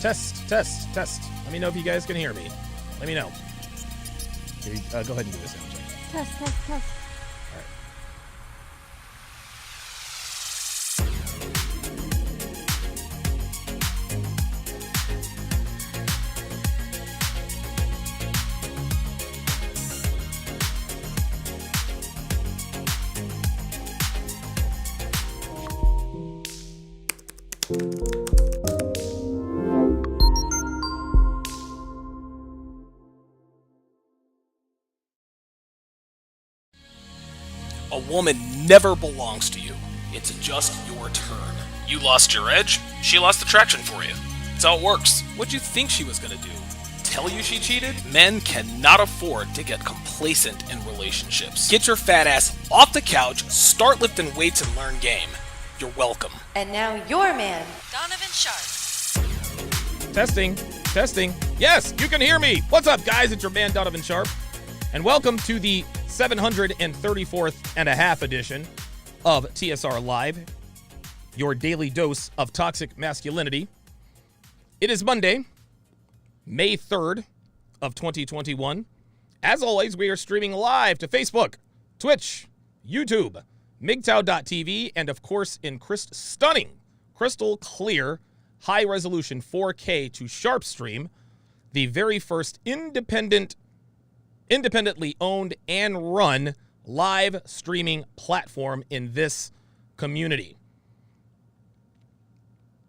Test. Let me know if you guys can hear me. Let me know. Here, go ahead and do this sound check. Test. All right. A woman never belongs to you. It's just your turn. You lost your edge, she lost attraction for you. That's how it works. What'd you think she was gonna do? Tell you she cheated? Men cannot afford to get complacent in relationships. Get your fat ass off the couch, start lifting weights, and learn game. You're welcome. And now your man, Donovan Sharpe. Testing. Yes, you can hear me. What's up, guys? It's your man, Donovan Sharpe. And welcome to the 734th and a half edition of TSR Live, your daily dose of toxic masculinity. It is Monday, May 3rd of 2021. As always, we are streaming live to Facebook, Twitch, YouTube, MGTOW.tv, and of course in stunning, crystal clear, high-resolution 4K to Sharpe Stream, the very first independently owned and run live streaming platform in this community.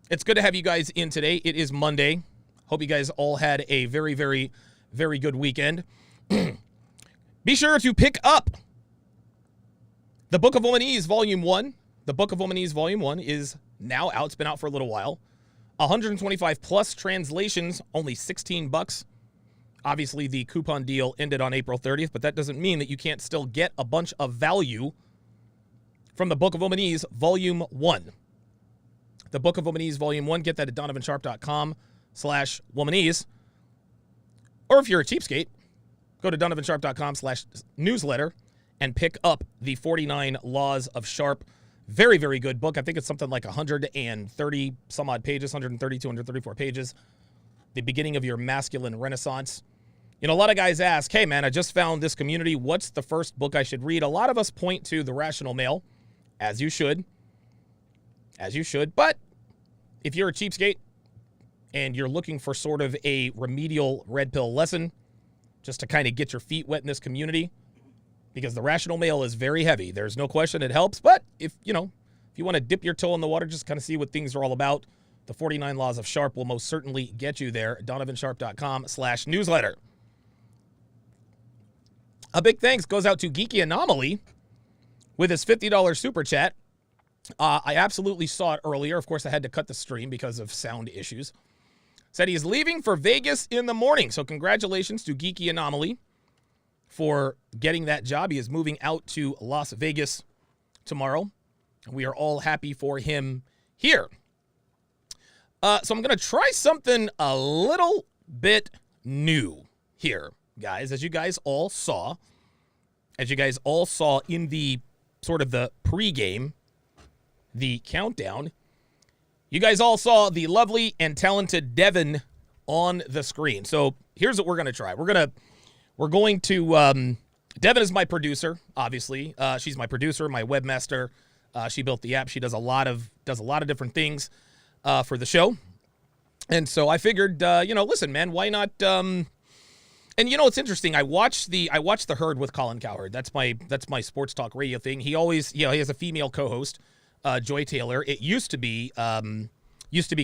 It's good to have you guys in today. It is Monday. Hope you guys all had a very, very, very good weekend. Be sure to pick up the Book of Womanese Volume 1. The Book of Womanese Volume 1 is now out. It's been out for a little while. 125 plus translations, only $16. Obviously, the coupon deal ended on April 30th, but that doesn't mean that you can't still get a bunch of value from the Book of Womanese Volume 1. The Book of Womanese Volume 1, get that at donovansharpe.com/womanese. Or if you're a cheapskate, go to donovansharpe.com/newsletter and pick up the 49 Laws of Sharpe. Very, very good book. I think it's something like 130 some odd pages, 132, 134 pages. The beginning of your masculine renaissance. You know, a lot of guys ask, hey, man, I just found this community. What's the first book I should read? A lot of us point to The Rational Male, as you should. But if you're a cheapskate and you're looking for sort of a remedial red pill lesson just to kind of get your feet wet in this community, because The Rational Male is very heavy. There's no question it helps. But if you want to dip your toe in the water, just kind of see what things are all about, the 49 Laws of Sharpe will most certainly get you there. donovansharpe.com/newsletter. A big thanks goes out to Geeky Anomaly with his $50 super chat. I absolutely saw it earlier. Of course, I had to cut the stream because of sound issues. Said he's leaving for Vegas in the morning. So congratulations to Geeky Anomaly for getting that job. He is moving out to Las Vegas tomorrow. We are all happy for him here. So I'm going to try something a little bit new here, guys. As you guys all saw in the sort of the pregame, the countdown, you guys all saw the lovely and talented Devon on the screen. So here's what we're going to try. We're going to Devon is my producer, obviously. She's my producer, my webmaster. She built the app. She does a lot of different things for the show. And so I figured, listen, man, why not? And it's interesting. I watched the Herd with Colin Cowherd. That's my sports talk radio thing. He always, he has a female co-host, Joy Taylor. It used to be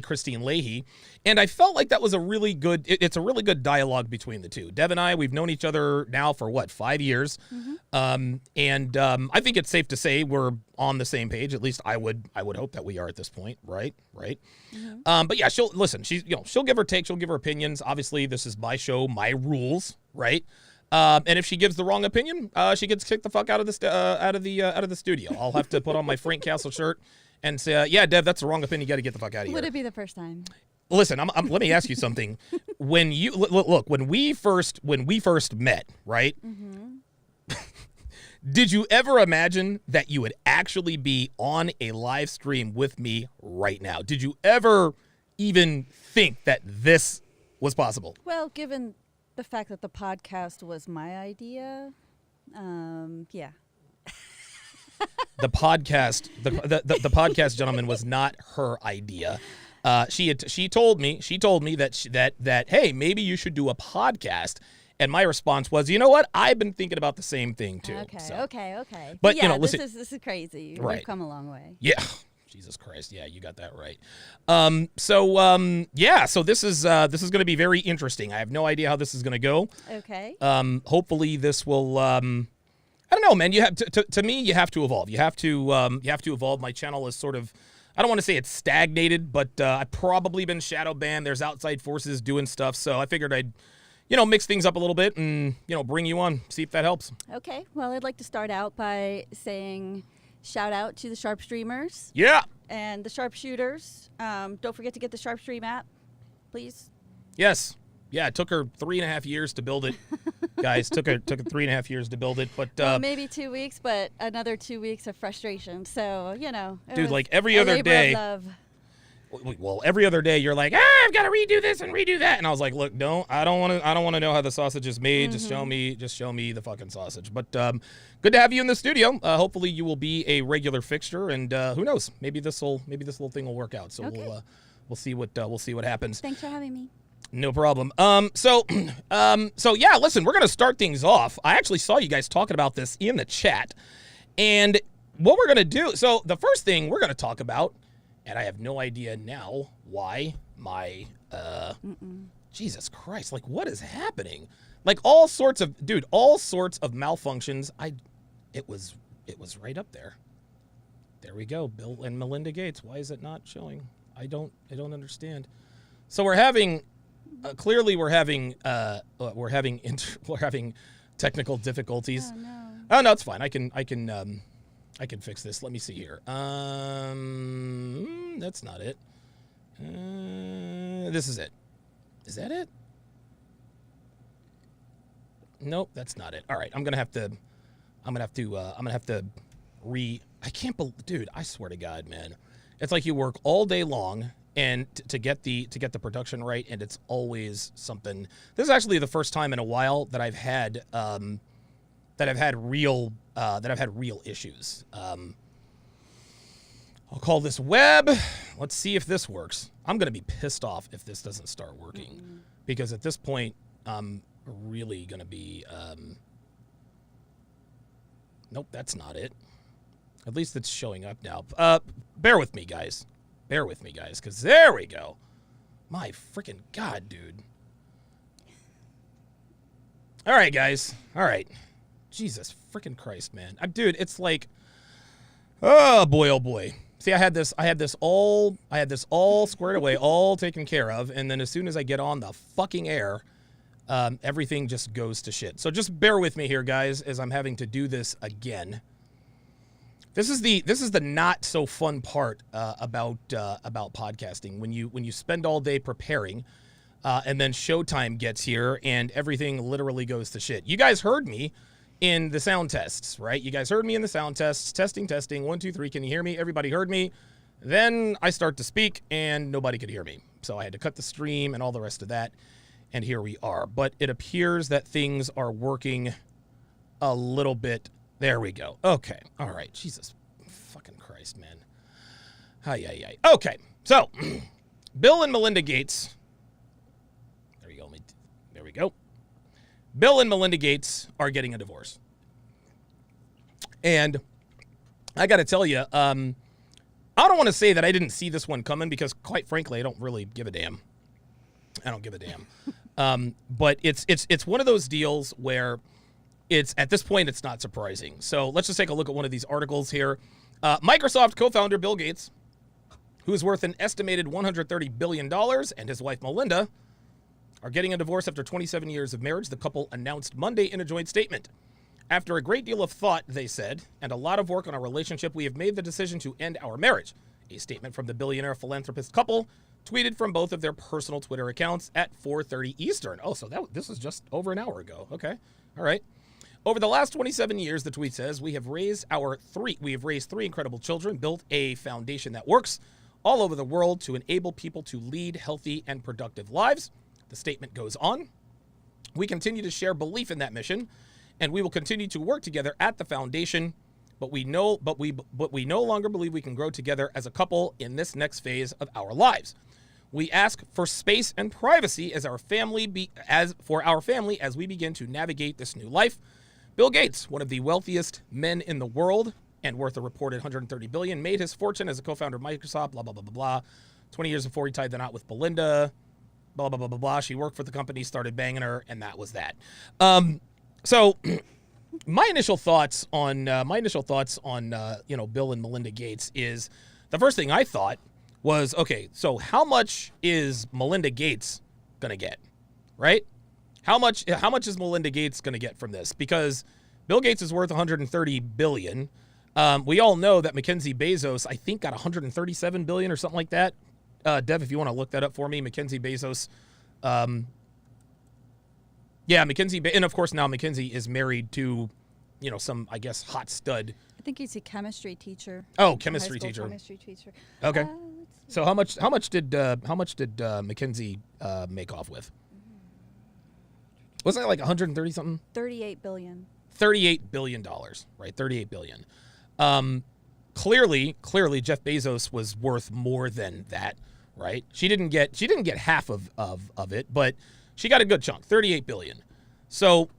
Christine Leahy, and I felt like that was a really good. It's a really good dialogue between the two. Dev and I, we've known each other now for 5 years, I think it's safe to say we're on the same page. At least I would hope that we are at this point, right? Mm-hmm. But yeah, she'll listen. She'll give her take. She'll give her opinions. Obviously, this is my show, my rules, right? And if she gives the wrong opinion, she gets kicked the fuck out of the studio. I'll have to put on my Frank Castle shirt and say, yeah, Dev, that's the wrong opinion. You got to get the fuck out of here. Would it be the first time? Listen, let me ask you something. When you look, when we first met, right? Mm-hmm. Did you ever imagine that you would actually be on a live stream with me right now? Did you ever even think that this was possible. Well, given the fact that the podcast was my idea, yeah. The podcast, the podcast, gentleman, was not her idea. She told me that hey, maybe you should do a podcast. And my response was, you know what? I've been thinking about the same thing too. Okay. But yeah, listen, this is crazy. Right. We've come a long way. Yeah. Jesus Christ. Yeah, you got that right. So this is going to be very interesting. I have no idea how this is going to go. Okay. Hopefully this will I don't know, man. You have to me you have to evolve. You have to evolve. My channel is sort of, I don't want to say it's stagnated, but I've probably been shadow banned. There's outside forces doing stuff, so I figured I'd mix things up a little bit and, bring you on, see if that helps. Okay. Well, I'd like to start out by saying shout out to the Sharpe streamers. Yeah. And the sharpshooters. Don't forget to get the Sharpe Stream app, please. Yes. Yeah, it took her 3.5 years to build it. Guys, took her 3.5 years to build it, but well, maybe 2 weeks, but another 2 weeks of frustration. So, dude, like every other day. Well, every other day you're like, I've got to redo this and redo that, and I was like, look, I don't want to know how the sausage is made. Mm-hmm. Just show me the fucking sausage. But good to have you in the studio. Hopefully you will be a regular fixture, and who knows, maybe this little thing will work out. So okay. we'll see what happens. Thanks for having me. No problem. So yeah, listen, we're gonna start things off. I actually saw you guys talking about this in the chat, and what we're gonna do. So the first thing we're gonna talk about. And I have no idea now why my, Jesus Christ, like what is happening? Like all sorts of malfunctions. It was right up there. There we go. Bill and Melinda Gates. Why is it not showing? I don't understand. So we're having, clearly we're having technical difficulties. Oh no. Oh no, it's fine. I can fix this. Let me see here. That's not it. This is it. Is that it? Nope, that's not it. All right, I'm gonna have to I can't believe, dude, I swear to God, man. It's like you work all day long and to get the production right, and it's always something. This is actually the first time in a while that I've had real issues. I'll call this web. Let's see if this works. I'm gonna be pissed off if this doesn't start working, because at this point I'm really gonna be. Nope, that's not it. At least it's showing up now. Bear with me, guys. Because there we go. My freaking God, dude. All right, guys. All right. Jesus freaking Christ, man. Dude, it's like, oh boy. See, I had this all squared away, all taken care of, and then as soon as I get on the fucking air, everything just goes to shit. So just bear with me here, guys, as I'm having to do this again. This is the not so fun part about podcasting, when you spend all day preparing, and then showtime gets here and everything literally goes to shit. You guys heard me in the sound tests, right? You guys heard me in the sound tests. Testing. 1, 2, 3. Can you hear me? Everybody heard me. Then I start to speak and nobody could hear me. So I had to cut the stream and all the rest of that. And here we are. But it appears that things are working a little bit. There we go. Okay. All right. Jesus fucking Christ, man. Hi. Okay. So Bill and Melinda Gates. There you go. There we go. Bill and Melinda Gates are getting a divorce. And I got to tell you, I don't want to say that I didn't see this one coming, because quite frankly, I don't really give a damn. I don't give a damn. But it's one of those deals where it's, at this point, it's not surprising. So let's just take a look at one of these articles here. Microsoft co-founder Bill Gates, who is worth an estimated $130 billion, and his wife Melinda are getting a divorce after 27 years of marriage, the couple announced Monday in a joint statement. After a great deal of thought, they said, and a lot of work on our relationship, we have made the decision to end our marriage. A statement from the billionaire philanthropist couple tweeted from both of their personal Twitter accounts at 4:30 Eastern. Oh, so this was just over an hour ago. Okay. All right. Over the last 27 years, the tweet says, we have raised three incredible children, built a foundation that works. all over the world to enable people to lead healthy and productive lives. The statement goes on. We continue to share belief in that mission, and we will continue to work together at the foundation, but we no longer believe we can grow together as a couple in this next phase of our lives. We ask for space and privacy as for our family as we begin to navigate this new life. Bill Gates, one of the wealthiest men in the world and worth a reported $130 billion, made his fortune as a co-founder of Microsoft, blah, blah, blah, blah, blah. 20 years before he tied the knot with Belinda, blah, blah, blah, blah, blah. She worked for the company, started banging her, and that was that. So my initial thoughts on Bill and Melinda Gates is, the first thing I thought was, okay, so how much is Melinda Gates going to get, right? How much is Melinda Gates going to get from this? Because Bill Gates is worth $130 billion. We all know that Mackenzie Bezos, I think, got $137 billion or something like that. Dev, if you want to look that up for me, Mackenzie Bezos. And of course now Mackenzie is married to, some, I guess, hot stud. I think he's a chemistry teacher. Oh, chemistry teacher. Chemistry teacher. Okay. So how much did Mackenzie make off with? Wasn't it like 130 something? $38 billion. $38 billion, right? $38 billion. Clearly, Jeff Bezos was worth more than that, right? She didn't get half of it, but she got a good chunk, $38 billion. So,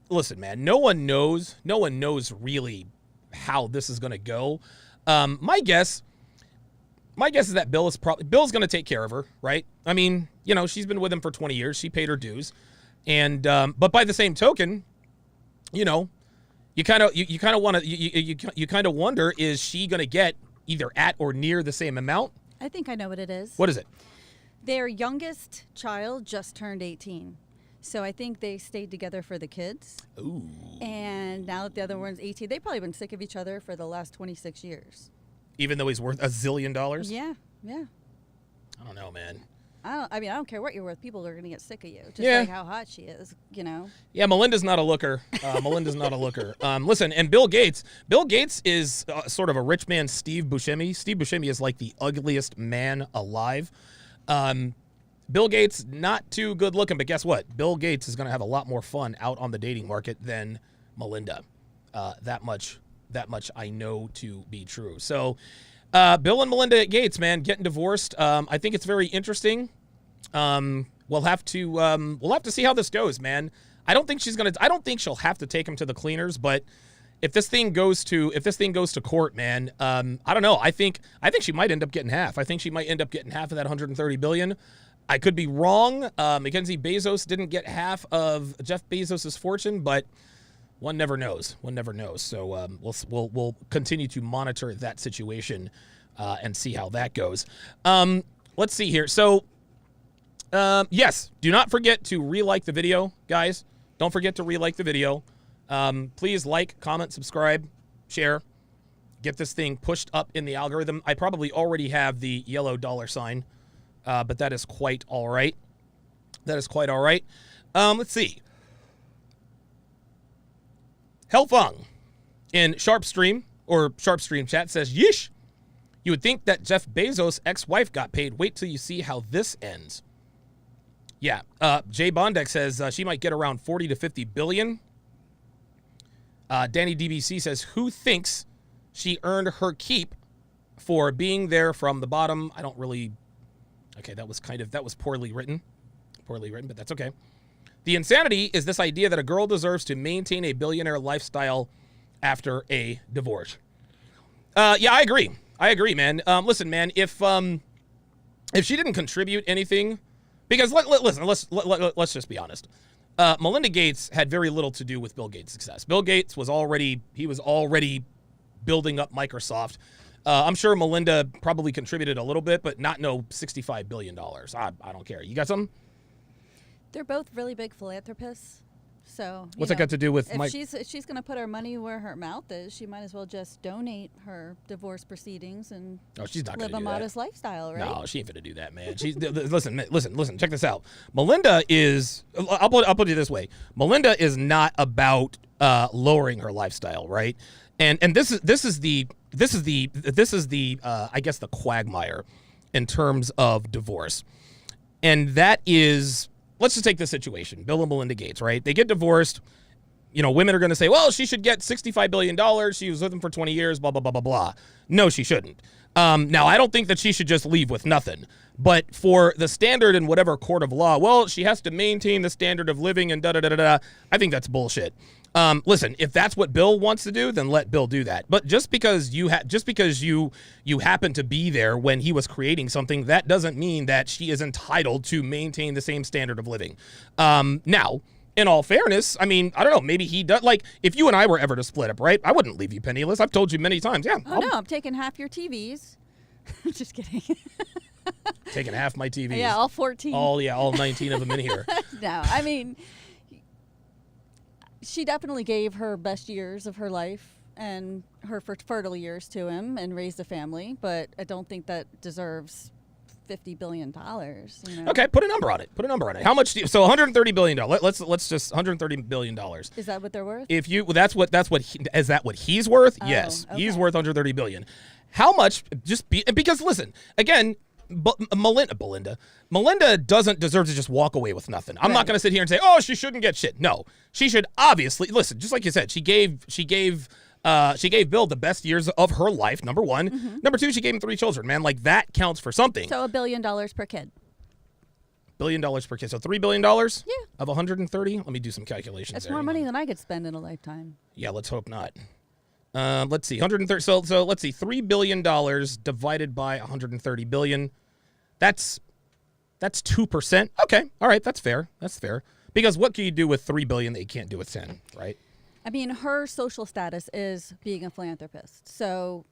listen, man, no one knows really how this is going to go. My guess is that Bill's going to take care of her, right? I mean, she's been with him for 20 years. She paid her dues. And but by the same token, you kind of wonder, is she going to get either at or near the same amount? I think I know what it is. What is it? Their youngest child just turned 18. So I think they stayed together for the kids. Ooh. And now that the other one's 18, they've probably been sick of each other for the last 26 years. Even though he's worth $1 zillion? Yeah. I don't know, man. I don't care what you're worth. People are going to get sick of you. Just Yeah. like how hot she is, Yeah, Melinda's not a looker. Listen, and Bill Gates is sort of a rich man Steve Buscemi. Steve Buscemi is like the ugliest man alive. Bill Gates, not too good looking, but guess what? Bill Gates is going to have a lot more fun out on the dating market than Melinda. That much I know to be true. So, Bill and Melinda Gates, man, getting divorced. I think it's very interesting. We'll have to see how this goes, man. I don't think she'll have to take him to the cleaners, but if this thing goes to court, man, I don't know. I think she might end up getting half. I think she might end up getting half of that $130 billion. I could be wrong. Mackenzie Bezos didn't get half of Jeff Bezos' fortune, but one never knows. So we'll continue to monitor that situation and see how that goes. Let's see here. So yes, do not forget to re-like the video, guys. Don't forget to re-like the video. Please like, comment, subscribe, share. Get this thing pushed up in the algorithm. I probably already have the yellow $sign, but that is quite all right. Let's see. Helfung in Sharpe stream chat says, yeesh, you would think that Jeff Bezos' ex-wife got paid. Wait till you see how this ends. Yeah, Jay Bondek says she might get around 40 to 50 billion. Danny DBC says, who thinks she earned her keep for being there from the bottom? I don't really. Okay, that was poorly written, but that's okay. The insanity is this idea that a girl deserves to maintain a billionaire lifestyle after a divorce. Yeah, I agree, man. Listen, man, if she didn't contribute anything, because let's just be honest. Melinda Gates had very little to do with Bill Gates' success. Bill Gates was already building up Microsoft. I'm sure Melinda probably contributed a little bit, but not $65 billion. I don't care. You got something? They're both really big philanthropists. So What's that got to do with if she's going to put her money where her mouth is, she might as well just donate her divorce proceedings and she's not live gonna a do that. modest lifestyle, right? No, she ain't gonna do that, man. She's listen. Check this out. Melinda is. I'll put it this way. Melinda is not about lowering her lifestyle, right? And this is the I guess the quagmire in terms of divorce, and that is. Let's just take this situation. Bill and Melinda Gates, right? They get divorced. Women are going to say, well, she should get $65 billion. She was with him for 20 years, blah, blah, blah, blah, blah. No, she shouldn't. Now, I don't think that she should just leave with nothing. But for the standard in whatever court of law, well, she has to maintain the standard of living and da-da-da-da-da. I think that's bullshit. Listen, if that's what Bill wants to do, then let Bill do that. But just because you happen to be there when he was creating something, that doesn't mean that she is entitled to maintain the same standard of living. Now, in all fairness, I mean, I don't know, maybe he does. Like, if you and I were ever to split up, right? I wouldn't leave you penniless. I've told you many times. Yeah. Oh, no, I'm taking half your TVs. Just kidding. Taking half my TVs. Yeah, all 14. All 19 of them in here. No, I mean, she definitely gave her best years of her life and her fertile years to him and raised a family, but I don't think that deserves $50 billion. Okay, put a number on it. How much? So $130 billion. Let's just $130 billion. Is that what they're worth? Is that what he's worth? Yes, okay. He's worth $130 billion. How much? Because listen, again, Melinda doesn't deserve to just walk away with nothing. I'm not going to sit here and say, oh, she shouldn't get shit. No, she should obviously listen. Just like you said, she gave Bill the best years of her life. Number one. Mm-hmm. Number two, she gave him 3 children. Man, like that counts for something. So $1 billion per kid. $1 billion per kid. So $3 billion. Yeah. Of 130. Let me do some calculations. That's more money than I could spend in a lifetime. Yeah, let's hope not. Let's see, 130. So let's see, $3 billion divided by 130 billion. That's 2%. Okay, all right, that's fair. Because what can you do with 3 billion that you can't do with 10, right? I mean, her social status is being a philanthropist. So,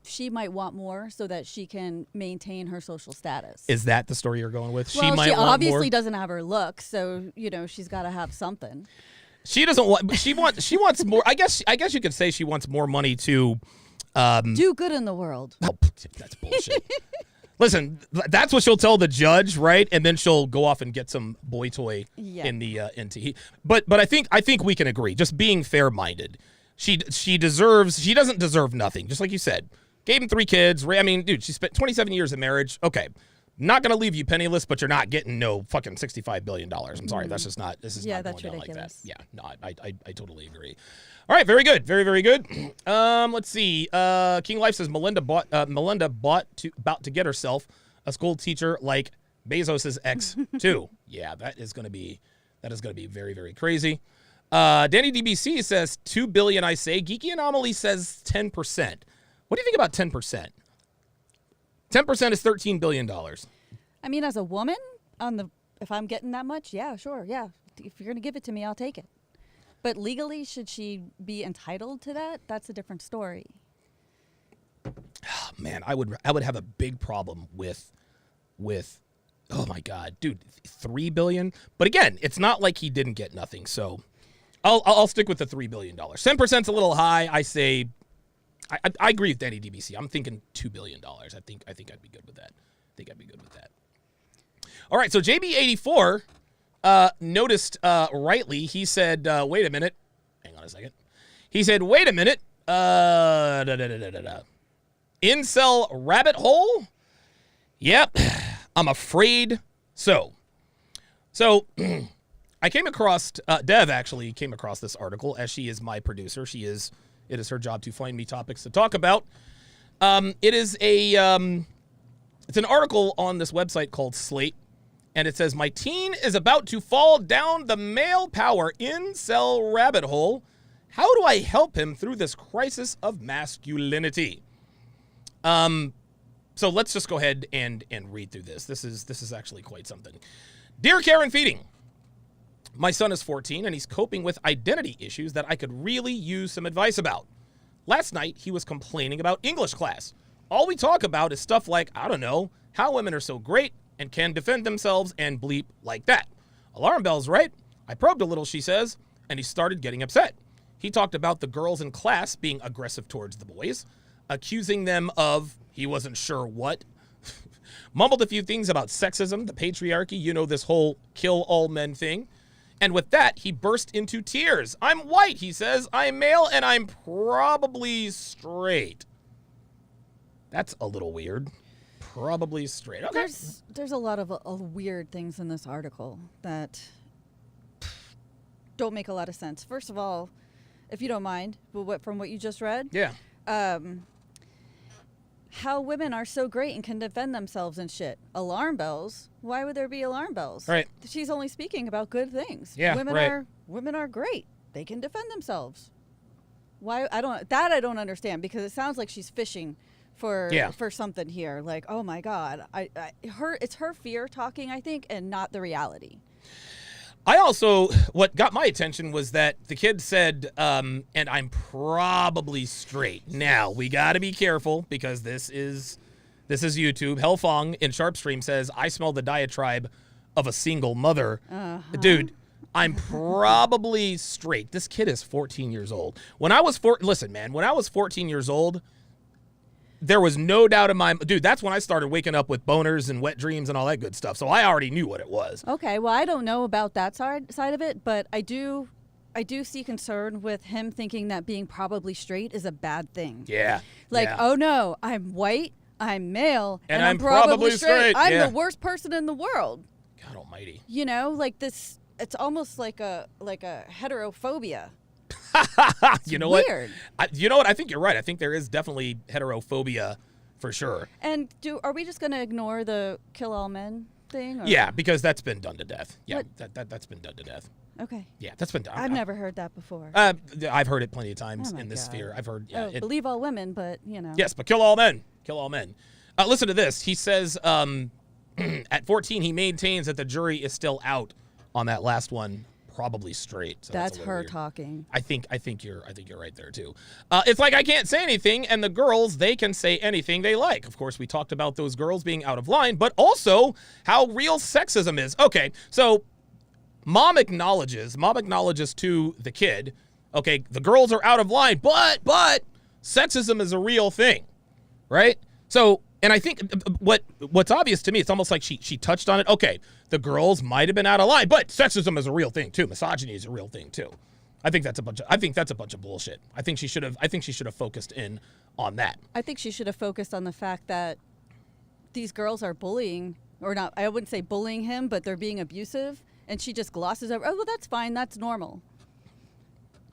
she might want more so that she can maintain her social status. Is that the story you're going with? Well, she obviously doesn't have her look, so, she's got to have something. She doesn't want. She wants more. I guess you could say she wants more money to do good in the world. Oh, that's bullshit. Listen, that's what she'll tell the judge, right? And then she'll go off and get some boy toy in the But I think we can agree. Just being fair-minded, she doesn't deserve nothing. Just like you said, gave him 3 kids. I mean, dude, she spent 27 years in marriage. Okay. Not going to leave you penniless, but you're not getting no fucking $65 billion. I'm sorry. That's just not, this is not going down ridiculous. like that. Yeah, no, I totally agree. All right, very good. Very, very good. Let's see. King Life says Melinda about to get herself a school teacher like Bezos's ex too. Yeah, that is going to be very, very crazy. Danny DBC says $2 billion, I say. Geeky Anomaly says 10%. What do you think about 10%? 10% is $13 billion. I mean, as a woman, if I'm getting that much, yeah, sure, yeah. If you're going to give it to me, I'll take it. But legally, should she be entitled to that? That's a different story. Oh, man, I would have a big problem with oh my God, dude, $3 billion. But again, it's not like he didn't get nothing. So I'll stick with the $3 billion. 10%'s a little high. I say. I agree with Danny DBC. I'm thinking $2 billion. I think I'd be good with that. All right, so JB84 noticed rightly. He said, "Wait a minute." Hang on a second. He said, "Wait a minute." Incel rabbit hole. Yep, I'm afraid so. So I came across Dev actually came across this article as she is my producer. It is her job to find me topics to talk about. It's an article on this website called Slate, and it says, my teen is about to fall down the male power incel rabbit hole. How do I help him through this crisis of masculinity? So let's just go ahead and read through this. This is actually quite something. Dear Karen Feeding, my son is 14 and he's coping with identity issues that I could really use some advice about. Last night, he was complaining about English class. All we talk about is stuff like, I don't know, how women are so great and can defend themselves and bleep like that. Alarm bells, right? I probed a little, she says, and he started getting upset. He talked about the girls in class being aggressive towards the boys, accusing them of, he wasn't sure what, mumbled a few things about sexism, the patriarchy, you know, this whole kill all men thing. And with that, he burst into tears. I'm white, he says. I'm male, and I'm probably straight. That's a little weird. Probably straight. Okay. There's a lot of weird things in this article that don't make a lot of sense. First of all, if you don't mind, from what you just read, yeah, how women are so great and can defend themselves and shit. Alarm bells? Why would there be alarm bells? Right. She's only speaking about good things. Yeah, Women are great. They can defend themselves. Why? I don't understand, because it sounds like she's fishing for something here. Like, oh my God, it's her fear talking, I think, and not the reality. I also, what got my attention was that the kid said, and I'm probably straight. Now, we got to be careful, because this is YouTube. Hellfong in Sharpe Stream says, I smell the diatribe of a single mother. Dude, I'm probably straight. This kid is 14 years old. When I was 14 years old, there was no doubt in my... Dude, that's when I started waking up with boners and wet dreams and all that good stuff. So I already knew what it was. Okay, well, I don't know about that side of it, but I do see concern with him thinking that being probably straight is a bad thing. Yeah. Like, yeah. oh no, I'm white, I'm male, and I'm probably straight. I'm the worst person in the world. God almighty. You know, like this, it's almost like a heterophobia. You know weird. what? You know what? I think you're right. I think there is definitely heterophobia for sure. And are we just going to ignore the kill all men thing? Or? Yeah, because that's been done to death. Yeah, that's been done to death. Okay. Yeah, that's been done. I've never heard that before. I've heard it plenty of times in this sphere. I've heard. Yeah, believe all women, but you know. Yes, but kill all men. Kill all men. Listen to this. He says, at 14, he maintains that the jury is still out on that last one. Probably straight. So that's her weird. Talking. I think you're right there too. It's like I can't say anything, and the girls, they can say anything they like. Of course, we talked about those girls being out of line, but also how real sexism is. Okay, so mom acknowledges to the kid, okay, the girls are out of line, but sexism is a real thing, right? So, and I think what's obvious to me, it's almost like she touched on it. Okay, the girls might have been out of line, but sexism is a real thing too. Misogyny is a real thing too. I think that's a bunch of bullshit. I think she should have focused in on that. I think she should have focused on the fact that these girls are bullying, or not. I wouldn't say bullying him, but they're being abusive, and she just glosses over. Oh, well, that's fine. That's normal.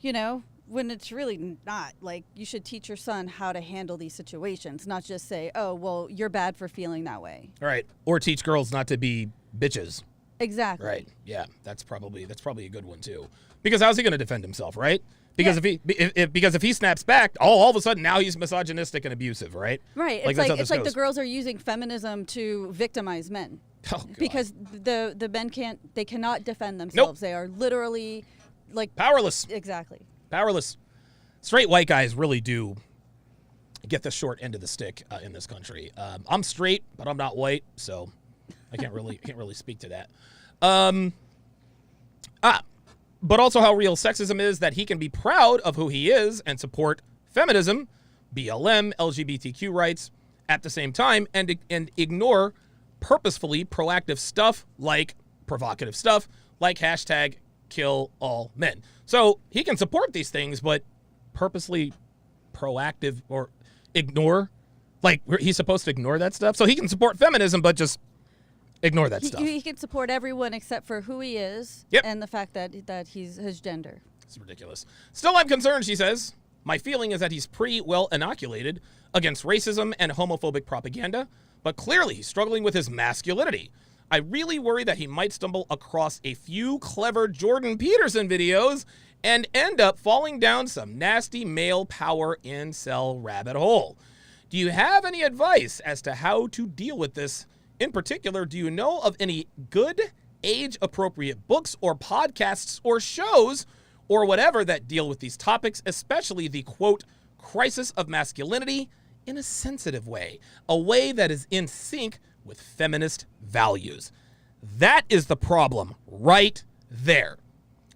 You know. When it's really not. Like, you should teach your son how to handle these situations, not just say, oh, well, you're bad for feeling that way. Right. Or teach girls not to be bitches. Exactly. Right. Yeah, that's probably a good one too. Because how's he going to defend himself, right? Because if he snaps back, all of a sudden now he's misogynistic and abusive, right? Right. It's like the girls are using feminism to victimize men. Oh, God. Because the men cannot defend themselves. Nope. They are literally like powerless. Exactly. Powerless. Straight white guys really do get the short end of the stick in this country. I'm straight, but I'm not white, so I can't really speak to that. But also how real sexism is, that he can be proud of who he is and support feminism, BLM, LGBTQ rights at the same time, and ignore purposefully proactive stuff like provocative stuff like hashtag kill all men. So he can support these things, but purposely proactive or ignore, like he's supposed to ignore that stuff. So he can support feminism, but just ignore that stuff. He can support everyone except for who he is and the fact that he's his gender. It's ridiculous. Still, I'm concerned, she says. My feeling is that he's pretty well inoculated against racism and homophobic propaganda, but clearly he's struggling with his masculinity. I really worry that he might stumble across a few clever Jordan Peterson videos and end up falling down some nasty male power incel rabbit hole. Do you have any advice as to how to deal with this? In particular, do you know of any good age-appropriate books or podcasts or shows or whatever that deal with these topics, especially the, quote, crisis of masculinity, in a sensitive way, a way that is in sync with feminist values? That is the problem right there.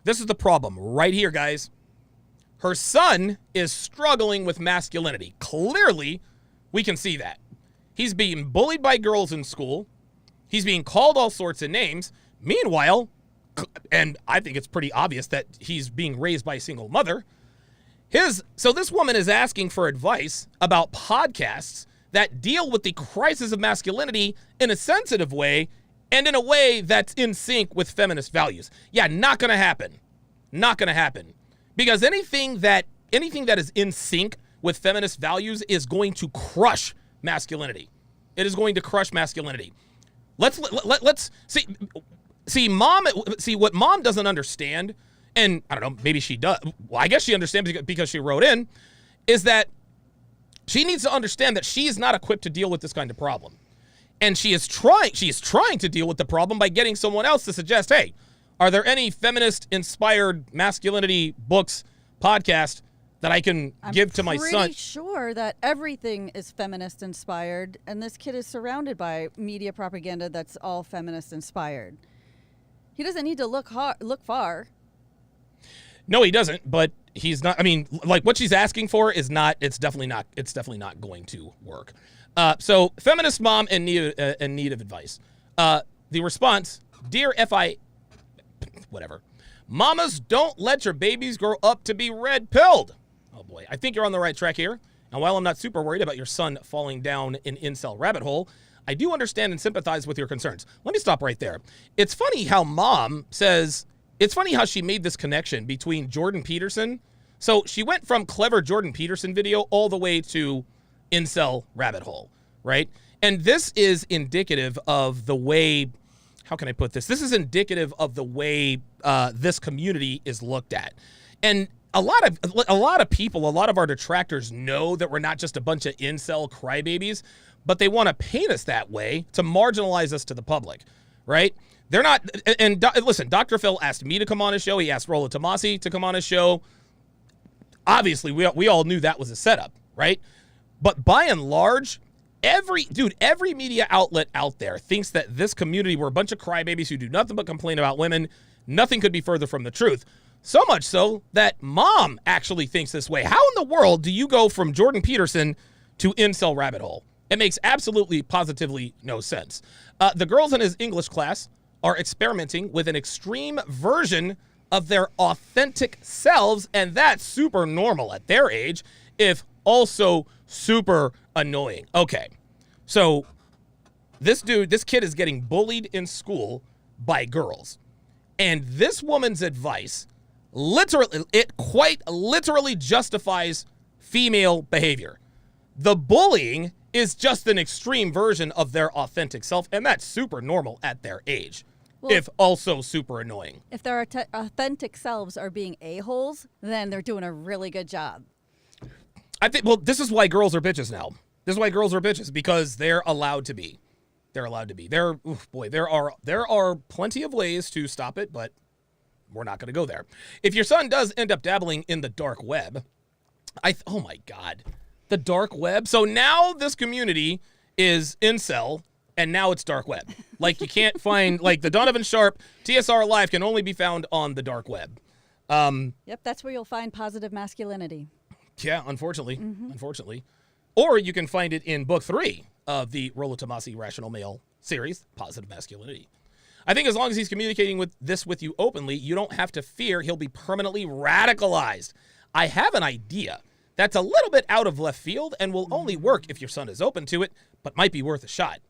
This is the problem right here, guys. Her son is struggling with masculinity. Clearly, we can see that. He's being bullied by girls in school. He's being called all sorts of names. Meanwhile, and I think it's pretty obvious that he's being raised by a single mother. So this woman is asking for advice about podcasts that deal with the crisis of masculinity in a sensitive way and in a way that's in sync with feminist values. Yeah, not going to happen. Not going to happen. Because anything that is in sync with feminist values is going to crush masculinity. It is going to crush masculinity. Let's see what mom doesn't understand, and I don't know, maybe she does. Well, I guess she understands because she wrote in, is that she needs to understand that she is not equipped to deal with this kind of problem. And she is trying to deal with the problem by getting someone else to suggest, hey, are there any feminist-inspired masculinity books, podcasts that I can give to my son? I'm pretty sure that everything is feminist-inspired, and this kid is surrounded by media propaganda that's all feminist-inspired. He doesn't need to look far. No, he doesn't, but he's not. I mean, like what she's asking for is not. It's definitely not going to work. So, feminist mom in need of advice. The response, dear FI, whatever. Mamas, don't let your babies grow up to be red-pilled. Oh boy, I think you're on the right track here. And while I'm not super worried about your son falling down an incel rabbit hole, I do understand and sympathize with your concerns. Let me stop right there. It's funny how mom says, it's funny how she made this connection between Jordan Peterson. So she went from clever Jordan Peterson video all the way to incel rabbit hole, right? And this is indicative of the way, how can I put this? This is indicative of the way this community is looked at. And a lot of people, a lot of our detractors know that we're not just a bunch of incel crybabies, but they want to paint us that way to marginalize us to the public, right? They're not, and listen, Dr. Phil asked me to come on his show. He asked Rollo Tomasi to come on his show. Obviously, we all knew that was a setup, right? But by and large, every media outlet out there thinks that this community, we're a bunch of crybabies who do nothing but complain about women. Nothing could be further from the truth. So much so that mom actually thinks this way. How in the world do you go from Jordan Peterson to incel rabbit hole? It makes absolutely, positively no sense. The girls in his English class are experimenting with an extreme version of their authentic selves, and that's super normal at their age, if also super annoying. Okay, so this kid is getting bullied in school by girls, and this woman's advice quite literally justifies female behavior. The bullying is just an extreme version of their authentic self, and that's super normal at their age, well, if also super annoying. If their authentic selves are being a-holes, then they're doing a really good job. I think, well, this is why girls are bitches now. This is why girls are bitches, because they're allowed to be. They're allowed to be. There are plenty of ways to stop it, but we're not going to go there. If your son does end up dabbling in the dark web, oh my God, the dark web. So now this community is incel, and now it's dark web. Like you can't find, like the Donovan Sharpe TSR Live can only be found on the dark web. Yep, that's where you'll find positive masculinity. Yeah, unfortunately. Or you can find it in book 3 of the Rollo Tomasi Rational Male series, Positive Masculinity. I think as long as he's communicating with you openly, you don't have to fear he'll be permanently radicalized. I have an idea that's a little bit out of left field and will only work if your son is open to it, but might be worth a shot.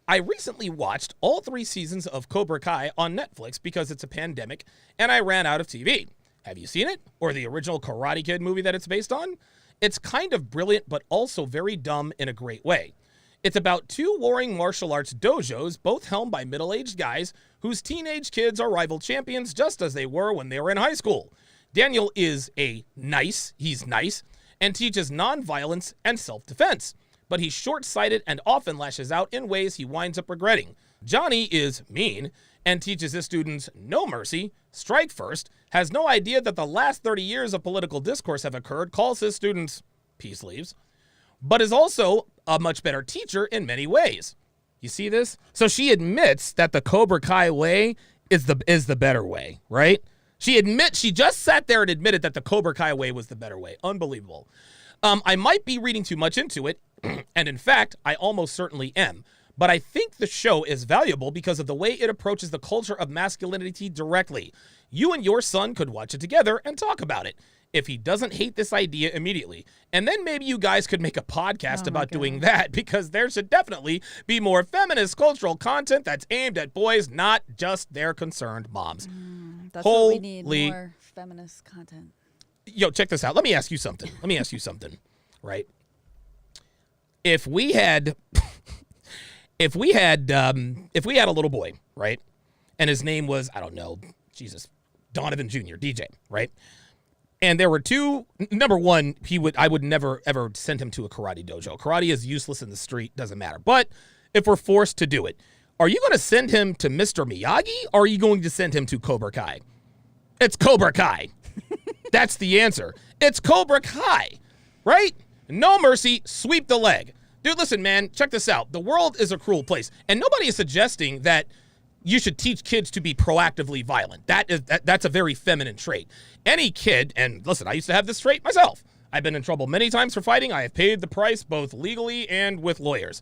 I recently watched all 3 seasons of Cobra Kai on Netflix because it's a pandemic and I ran out of TV. Have you seen it? Or the original Karate Kid movie that it's based on? It's kind of brilliant, but also very dumb in a great way. It's about 2 warring martial arts dojos, both helmed by middle-aged guys whose teenage kids are rival champions just as they were when they were in high school. Daniel is he's nice, and teaches nonviolence and self-defense, but he's short-sighted and often lashes out in ways he winds up regretting. Johnny is mean and teaches his students no mercy, strike first, has no idea that the last 30 years of political discourse have occurred, calls his students peace leaves, but is also a much better teacher in many ways. You see this? So she admits that the Cobra Kai way is the better way, right? She just sat there and admitted that the Cobra Kai way was the better way. Unbelievable. I might be reading too much into it, and in fact, I almost certainly am. But I think the show is valuable because of the way it approaches the culture of masculinity directly. You and your son could watch it together and talk about it if he doesn't hate this idea immediately. And then maybe you guys could make a podcast about doing that, because there should definitely be more feminist cultural content that's aimed at boys, not just their concerned moms. That's what we need, more feminist content. Yo, check this out. Let me ask you something. Right? If we had a little boy, right? And his name was, I don't know, Donovan Jr., DJ, right? And there were two. Number one, I would never ever send him to a karate dojo. Karate is useless in the street, doesn't matter. But if we're forced to do it, are you going to send him to Mr. Miyagi, or are you going to send him to Cobra Kai? It's Cobra Kai. That's the answer. It's Cobra Kai, right? No mercy, sweep the leg. Dude, listen, man, check this out. The world is a cruel place, and nobody is suggesting that you should teach kids to be proactively violent. That's a very feminine trait. Any kid, and listen, I used to have this trait myself. I've been in trouble many times for fighting. I have paid the price both legally and with lawyers.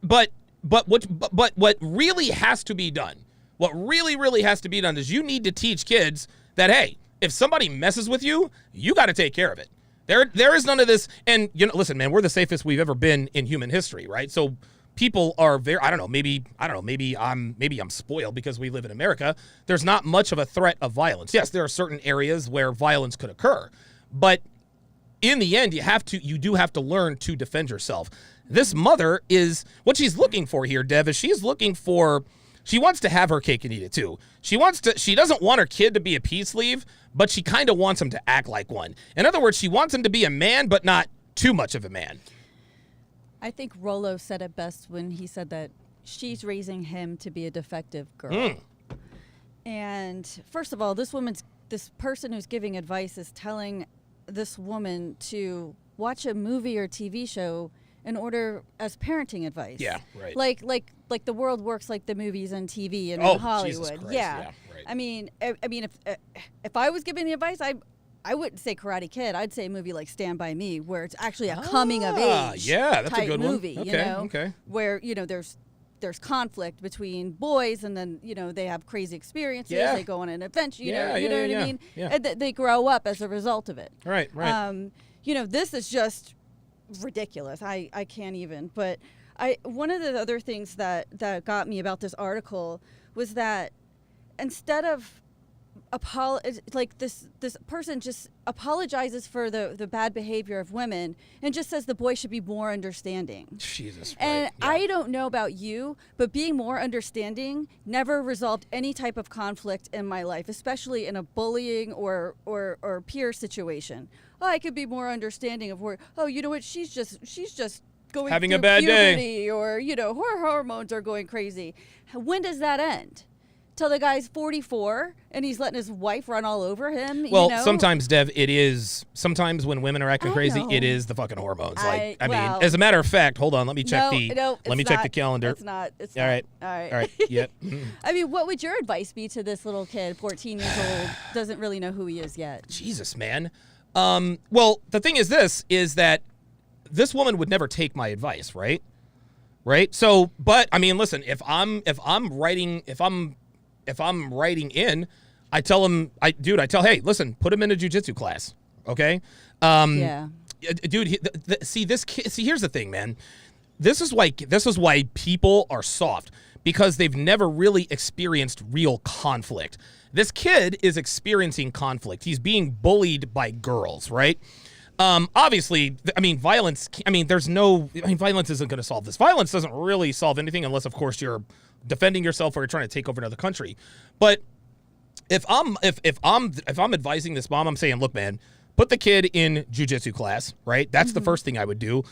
But what really has to be done, what really has to be done is you need to teach kids that, hey, if somebody messes with you, you got to take care of it. There is none of this. And, listen, man, we're the safest we've ever been in human history, right? So people are very, maybe I'm spoiled because we live in America. There's not much of a threat of violence. Yes, there are certain areas where violence could occur, but in the end, you do have to learn to defend yourself. This mother is, what she's looking for here, Dev, is she wants to have her cake and eat it too. She doesn't want her kid to be a peace leave, but she kind of wants him to act like one. In other words, she wants him to be a man, but not too much of a man. I think Rollo said it best when he said that she's raising him to be a defective girl. And first of all, this person who's giving advice is telling this woman to watch a movie or TV show in order as parenting advice. Yeah, right. Like the world works like the movies and TV and in Hollywood. Jesus Christ. Yeah, right. I mean, if I was giving the advice, I wouldn't say Karate Kid. I'd say a movie like Stand By Me, where it's actually a coming of age that's type a good movie. One. Okay, where there's conflict between boys, and then they have crazy experiences. Yeah. They go on an adventure. You know what I mean? Yeah. And they grow up as a result of it. Right. This is just ridiculous. I can't even. But one of the other things that got me about this article was that instead of this person just apologizes for the bad behavior of women and just says the boy should be more understanding. Jesus. And right. Yeah. I don't know about you, but being more understanding never resolved any type of conflict in my life, especially in a bullying or peer situation. Oh, I could be more understanding of where, you know what, she's just going having through a bad puberty, day, or her hormones are going crazy. When does that end? Till the guy's 44 and he's letting his wife run all over him. Well, sometimes, Dev, it is. Sometimes when women are acting crazy, it is the fucking hormones. I mean, as a matter of fact, hold on. Let me check check the calendar. It's not. All right. Yep. I mean, what would your advice be to this little kid, 14 years old, doesn't really know who he is yet? Jesus, man. Well, the thing is that this woman would never take my advice, right? Right. So, but I mean, listen, if I'm writing in, I tell him, hey, listen, put him in a jiu-jitsu class, okay? Dude, here's the thing, man. This is why people are soft, because they've never really experienced real conflict. This kid is experiencing conflict. He's being bullied by girls, right? Obviously, violence isn't going to solve this. Violence doesn't really solve anything unless, of course, you're defending yourself or you're trying to take over another country. But if I'm advising this mom, I'm saying, look, man, put the kid in jiu-jitsu class, right? That's the first thing I would do.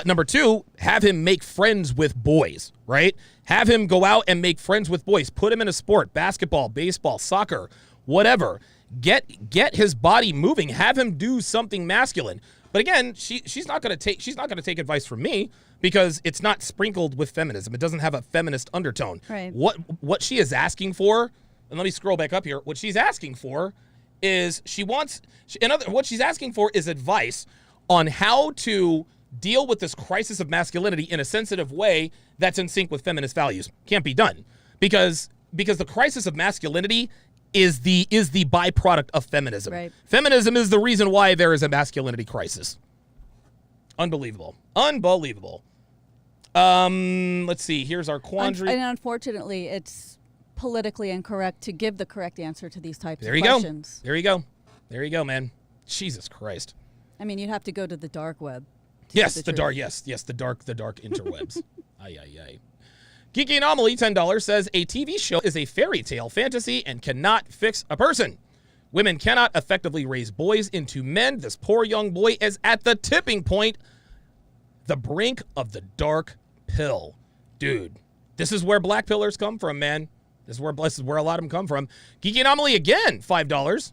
Number two, have him make friends with boys, right? Have him go out and make friends with boys. Put him in a sport, basketball, baseball, soccer, whatever. Get his body moving. Have him do something masculine. But again, she's not going to take advice from me, because it's not sprinkled with feminism. It doesn't have a feminist undertone. Right. What she is asking for, and let me scroll back up here. What she's asking for is what she's asking for is advice on how to deal with this crisis of masculinity in a sensitive way that's in sync with feminist values. Can't be done because the crisis of masculinity is the byproduct of feminism. Right. Feminism is the reason why there is a masculinity crisis. Unbelievable. Let's see. Here's our quandary. And unfortunately, it's politically incorrect to give the correct answer to these types There of you questions. go. There you go, man. Jesus Christ. I mean, you'd have to go to the dark web. Yes, the dark interwebs. Ay. Geeky Anomaly, $10, says a TV show is a fairy tale fantasy and cannot fix a person. Women cannot effectively raise boys into men. This poor young boy is at the tipping point, the brink of the dark pill. Dude, this is where black pillars come from, man. This is where a lot of them come from. Geeky Anomaly, again, $5.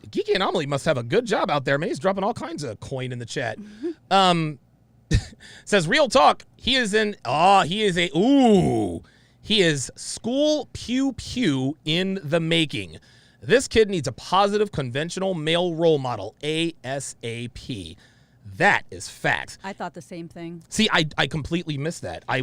Geeky Anomaly must have a good job out there, man. He's dropping all kinds of coin in the chat. Says, real talk, he is school pew in the making. This kid needs a positive, conventional male role model, ASAP. That is fact. I thought the same thing. See, I completely missed that. I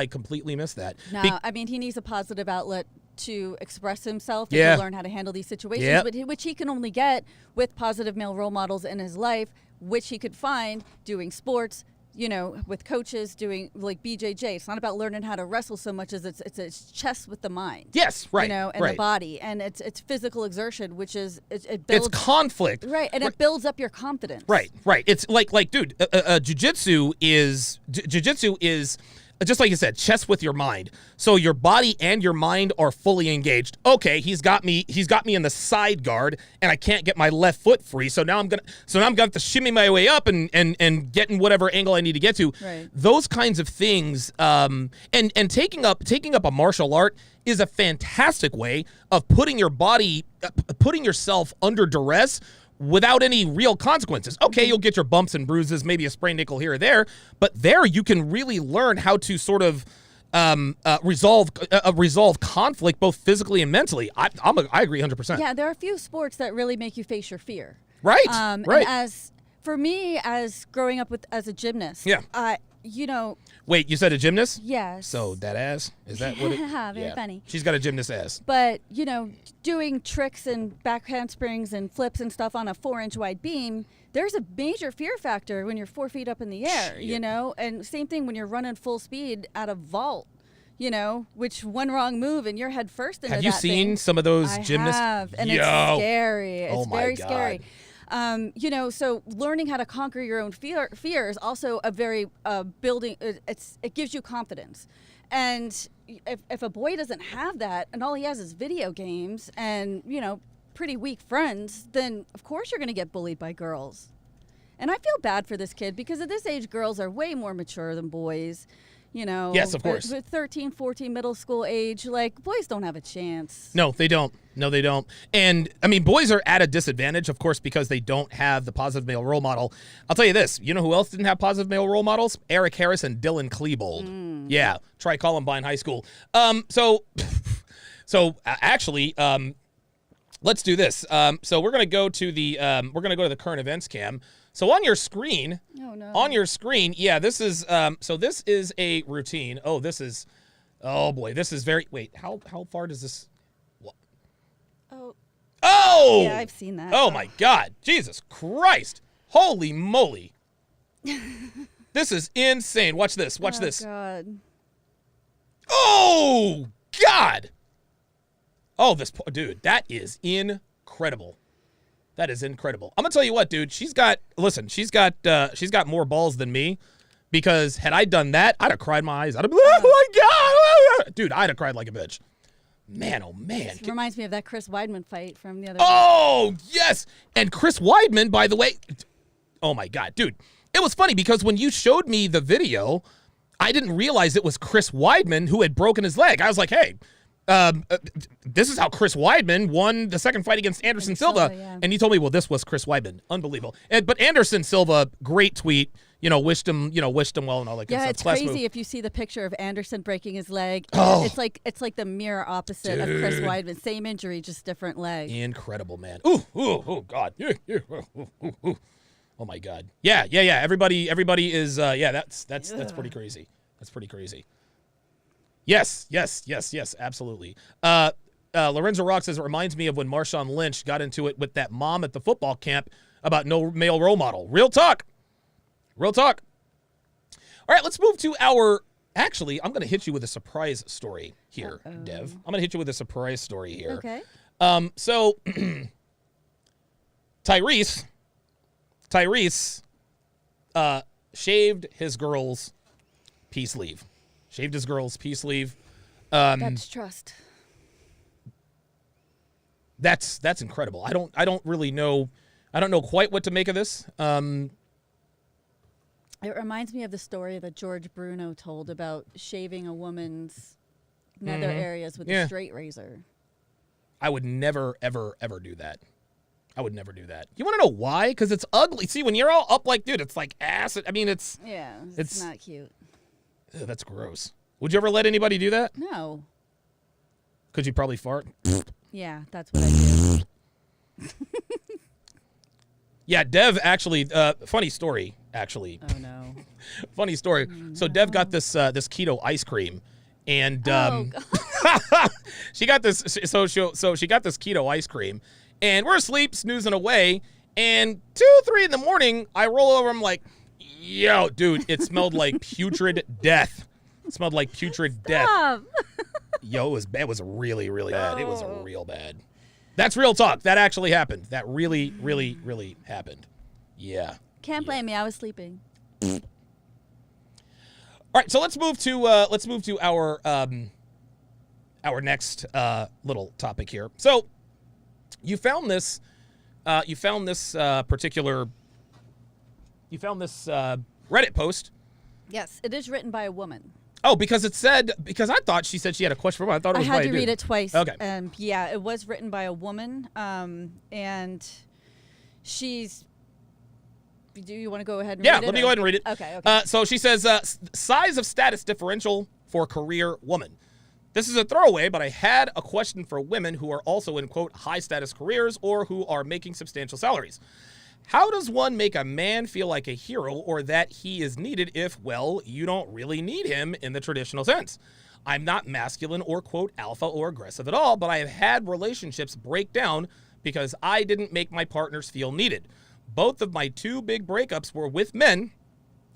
completely missed that. No, I mean, he needs a positive outlet to express himself and Yeah. to learn how to handle these situations, Yep. which he can only get with positive male role models in his life, which he could find doing sports, with coaches, doing like BJJ. It's not about learning how to wrestle so much as it's chess with the mind. Yes, right. And right. the body, and it's physical exertion, which is it builds It's conflict. right, and it builds up your confidence. Right. It's like, dude, jiu-jitsu is just like you said, chess with your mind. So your body and your mind are fully engaged. Okay, he's got me in the side guard, and I can't get my left foot free. So now I'm gonna have to shimmy my way up and get in whatever angle I need to get to. Right. Those kinds of things, and taking up a martial art is a fantastic way of putting yourself under duress without any real consequences. Okay, you'll get your bumps and bruises, maybe a sprained ankle here or there, but there you can really learn how to sort of resolve conflict both physically and mentally. I agree 100%. Yeah, there are a few sports that really make you face your fear. Right. And for me, as growing up as a gymnast, Yeah. Wait, you said a gymnast? Yes. So that ass? Is that what it? Very funny. She's got a gymnast ass. But, doing tricks and back handsprings and flips and stuff on a 4-inch wide beam, there's a major fear factor when you're 4 feet up in the air, And same thing when you're running full speed at a vault, which one wrong move and you're head first into that Have you seen some of those gymnasts? I have, and it's scary. It's very scary. So learning how to conquer your own fear is also a very building. It gives you confidence, and if a boy doesn't have that, and all he has is video games and pretty weak friends, then of course you're going to get bullied by girls. And I feel bad for this kid because at this age, girls are way more mature than boys. Yes, of course. With 13, 14, middle school age, like, boys don't have a chance. No, they don't. And, I mean, boys are at a disadvantage, of course, because they don't have the positive male role model. I'll tell you this. You know who else didn't have positive male role models? Eric Harris and Dylan Klebold. Yeah, try Columbine High School. Actually, let's do this. So we're going to go to the current events cam. So on your screen, this is this is a routine. This is very, wait, how far does this, what? Oh! Yeah, I've seen that. Oh my God, Jesus Christ. Holy moly. This is insane. Watch this, watch this. God. Oh, God. Oh, dude, that is incredible. That is incredible. I'm gonna tell you what, dude. She's got more balls than me, because had I done that, I'd have cried my eyes out. I'd be like, oh my God, dude, I'd have cried like a bitch. Man, oh man. This reminds me of that Chris Weidman fight from the other. Oh yes, and Chris Weidman, by the way. Oh my God, dude. It was funny because when you showed me the video, I didn't realize it was Chris Weidman who had broken his leg. I was like, hey. This is how Chris Weidman won the second fight against Anderson Silva. Yeah. And you told me, well, this was Chris Weidman. Unbelievable. But Anderson Silva, great tweet. wished him well and all that good Yeah, stuff. it's Class crazy move. if you see the picture of Anderson breaking his leg. Oh. It's like the mirror opposite of Chris Weidman. Same injury, just different leg. Incredible, man. Ooh, God. Ooh. Oh my God. Yeah. Everybody is that's pretty crazy. That's pretty crazy. Yes, absolutely. Lorenzo Rock says it reminds me of when Marshawn Lynch got into it with that mom at the football camp about no male role model. Real talk. All right, let's move to actually, I'm going to hit you with a surprise story here, Dev. I'm going to hit you with a surprise story here. Okay. So Tyrese shaved his girl's peace sleeve. That's trust. That's incredible. I don't really know. I don't know quite what to make of this. It reminds me of the story that George Bruno told about shaving a woman's nether areas with a straight razor. I would never, ever, ever do that. I would never do that. You want to know why? Because it's ugly. See, when you're all up like, dude, it's like acid. I mean, it's not cute. Ugh, that's gross. Would you ever let anybody do that? No. Could you probably fart? Yeah, that's what I do. Yeah, Dev actually, funny story, actually. Oh, no. Funny story. So Dev got this keto ice cream, and she got this. So she got this keto ice cream, and we're asleep, snoozing away, and 2, 3 in the morning, I roll over. I'm like, yo, dude, it smelled like putrid death. It smelled like putrid death. Yo, it was bad. It was really, really bad. It was real bad. That's real talk. That actually happened. That really, really, really happened. Yeah. Can't blame me. I was sleeping. All right, so let's move to our next little topic here. So you found this particular Reddit post. Yes, it is written by a woman. Oh, because I thought she said she had a question for me. I thought it was I by had a to dude. read it twice. Okay. Yeah, it was written by a woman. And she's. Do you want to go ahead and read it? Yeah, let me go ahead and read it. Okay. So she says, size of status differential for career woman. This is a throwaway, but I had a question for women who are also in, quote, high status careers or who are making substantial salaries. How does one make a man feel like a hero or that he is needed if, well, you don't really need him in the traditional sense? I'm not masculine or, quote, alpha or aggressive at all, but I have had relationships break down because I didn't make my partners feel needed. Both of my 2 big breakups were with men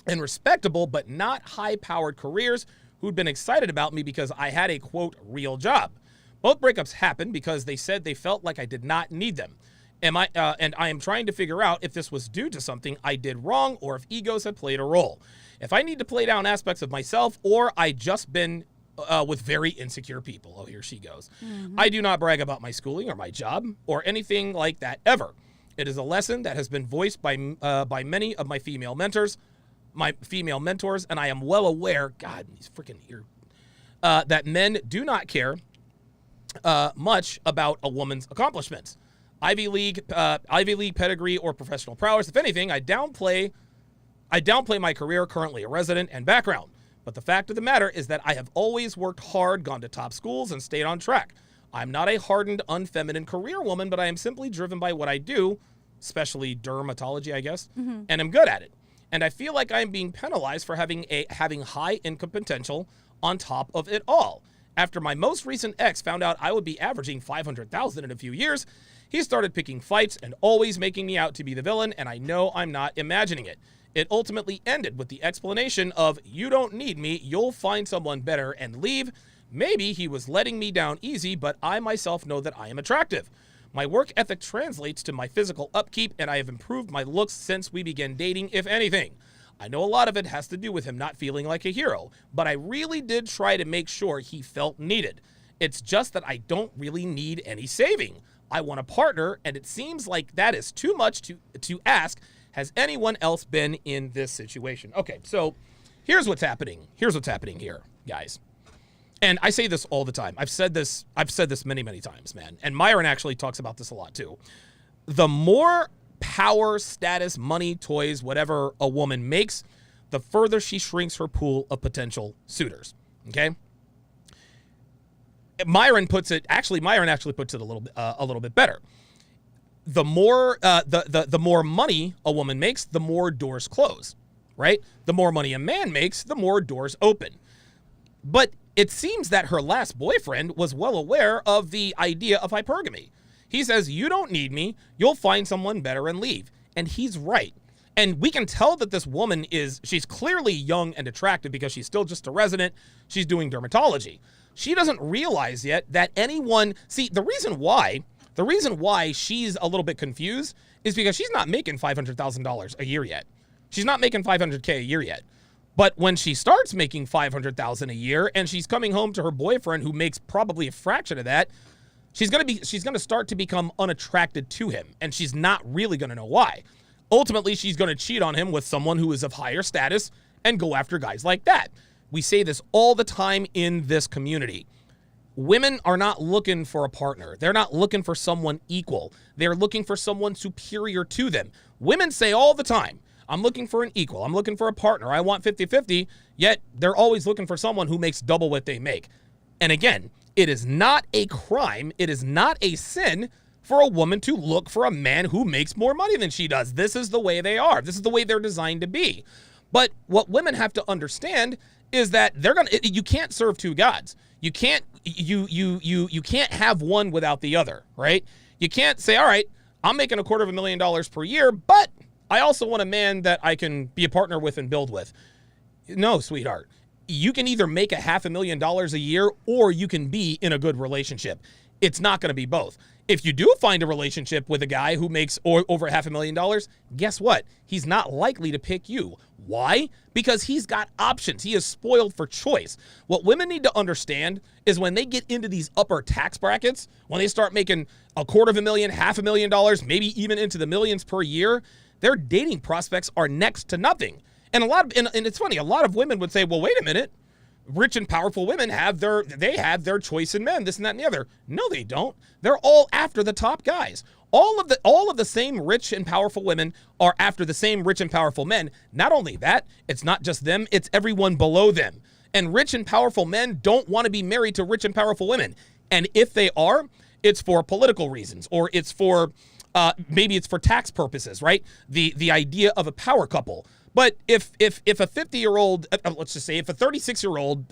in respectable but not high-powered careers who'd been excited about me because I had a, quote, real job. Both breakups happened because they said they felt like I did not need them. And I am trying to figure out if this was due to something I did wrong or if egos had played a role. If I need to play down aspects of myself or I just been with very insecure people. Oh, here she goes. Mm-hmm. I do not brag about my schooling or my job or anything like that ever. It is a lesson that has been voiced by many of my female mentors, and I am well aware, God, he's freaking here, that men do not care much about a woman's accomplishments. Ivy League pedigree or professional prowess. If anything, I downplay my career, currently a resident, and background. But the fact of the matter is that I have always worked hard, gone to top schools, and stayed on track. I'm not a hardened, unfeminine career woman, but I am simply driven by what I do, especially dermatology, I guess, and I'm good at it. And I feel like I'm being penalized for having high income potential on top of it all. After my most recent ex found out I would be averaging $500,000 in a few years, he started picking fights and always making me out to be the villain, and I know I'm not imagining it. It ultimately ended with the explanation of, you don't need me, you'll find someone better and leave. Maybe he was letting me down easy, but I myself know that I am attractive. My work ethic translates to my physical upkeep, and I have improved my looks since we began dating, if anything. I know a lot of it has to do with him not feeling like a hero, but I really did try to make sure he felt needed. It's just that I don't really need any saving. I want a partner, and it seems like that is too much to ask. Has anyone else been in this situation? Okay, so here's what's happening. Here's what's happening here, guys. And I say this all the time. I've said this many, many times, man. And Myron actually talks about this a lot too. The more power, status, money, toys, whatever a woman makes, the further she shrinks her pool of potential suitors. Okay? Myron actually puts it a little bit better. The more the more money a woman makes, the more doors close, right? The more money a man makes, the more doors open. But it seems that her last boyfriend was well aware of the idea of hypergamy. He says, you don't need me, you'll find someone better and leave. And he's right. And we can tell that this woman she's clearly young and attractive because she's still just a resident. She's doing dermatology. She doesn't realize yet that the reason why she's a little bit confused is because she's not making $500,000 a year yet. She's not making $500K a year yet. But when she starts making $500,000 a year and she's coming home to her boyfriend who makes probably a fraction of that, she's going to start to become unattracted to him, and she's not really going to know why. Ultimately, she's going to cheat on him with someone who is of higher status and go after guys like that. We say this all the time in this community. Women are not looking for a partner. They're not looking for someone equal. They're looking for someone superior to them. Women say all the time, I'm looking for an equal. I'm looking for a partner. I want 50-50, yet they're always looking for someone who makes double what they make. And again, it is not a crime. It is not a sin for a woman to look for a man who makes more money than she does. This is the way they are. This is the way they're designed to be. But what women have to understand is that you can't serve two gods. You can't have one without the other, right? You can't say, all right, I'm making $250,000 per year, but I also want a man that I can be a partner with and build with. No, sweetheart. You can either make $500,000 a year or you can be in a good relationship. It's not going to be both. If you do find a relationship with a guy who makes over $500,000, guess what? He's not likely to pick you. Why? Because he's got options. He is spoiled for choice. What women need to understand is when they get into these upper tax brackets, when they start making $250,000, $500,000, maybe even into the millions per year, their dating prospects are next to nothing. And it's funny, a lot of women would say, well, wait a minute. Rich and powerful women have their choice in men, this and that and the other. No, they don't. They're all after the top guys. All of the same rich and powerful women are after the same rich and powerful men. Not only that, it's not just them, it's everyone below them. And rich and powerful men don't want to be married to rich and powerful women. And if they are, it's for political reasons, or it's for maybe it's for tax purposes, right? The idea of a power couple. But if a 50-year-old, let's just say, if a 36-year-old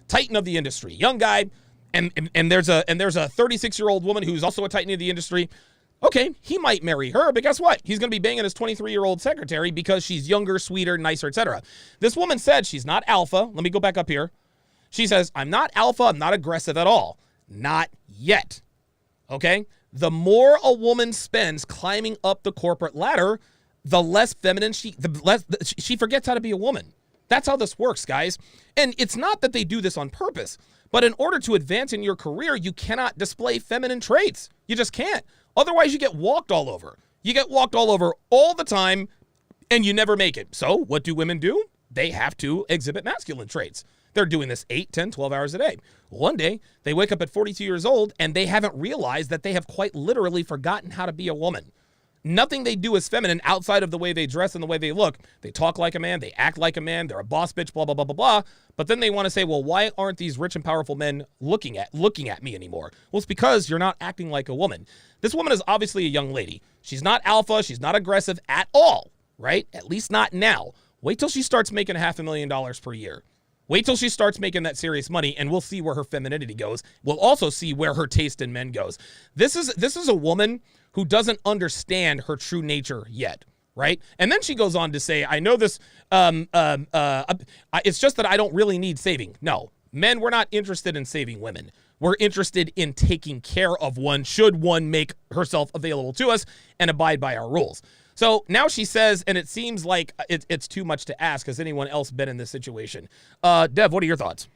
titan of the industry, young guy, and there's a 36-year-old woman who's also a titan of the industry, okay, he might marry her, but guess what? He's going to be banging his 23-year-old secretary because she's younger, sweeter, nicer, etc. This woman said she's not alpha. Let me go back up here. She says, I'm not alpha. I'm not aggressive at all. Not yet. Okay? The more a woman spends climbing up the corporate ladder, the less feminine she forgets how to be a woman. That's how this works, guys. And it's not that they do this on purpose, but in order to advance in your career, you cannot display feminine traits. You just can't. Otherwise, you get walked all over. You get walked all over all the time, and you never make it. So what do women do? They have to exhibit masculine traits. They're doing this 8, 10, 12 hours a day. One day, they wake up at 42 years old, and they haven't realized that they have quite literally forgotten how to be a woman. Nothing they do is feminine outside of the way they dress and the way they look. They talk like a man. They act like a man. They're a boss bitch, blah, blah, blah, blah, blah. But then they want to say, well, why aren't these rich and powerful men looking at me anymore? Well, it's because you're not acting like a woman. This woman is obviously a young lady. She's not alpha. She's not aggressive at all, right? At least not now. Wait till she starts making $500,000 per year. Wait till she starts making that serious money, and we'll see where her femininity goes. We'll also see where her taste in men goes. This is a woman who doesn't understand her true nature yet, right? And then she goes on to say, I know this, it's just that I don't really need saving. No, men, we're not interested in saving women. We're interested in taking care of one should one make herself available to us and abide by our rules. So now she says, and it seems like it's too much to ask. Has anyone else been in this situation? Dev, what are your thoughts?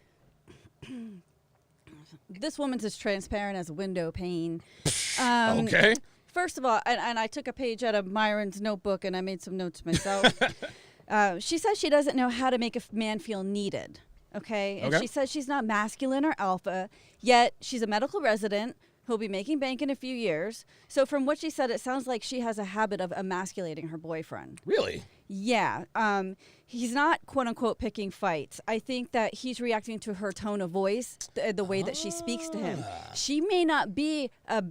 This woman's as transparent as a window pane. Okay. First of all, and I took a page out of Myron's notebook and I made some notes myself. She says she doesn't know how to make a man feel needed. Okay. And she says she's not masculine or alpha, yet she's a medical resident He'll be making bank in a few years. So from what she said, it sounds like she has a habit of emasculating her boyfriend. Really? Yeah. He's not, quote unquote, picking fights. I think that he's reacting to her tone of voice, the way that she speaks to him. She may not be a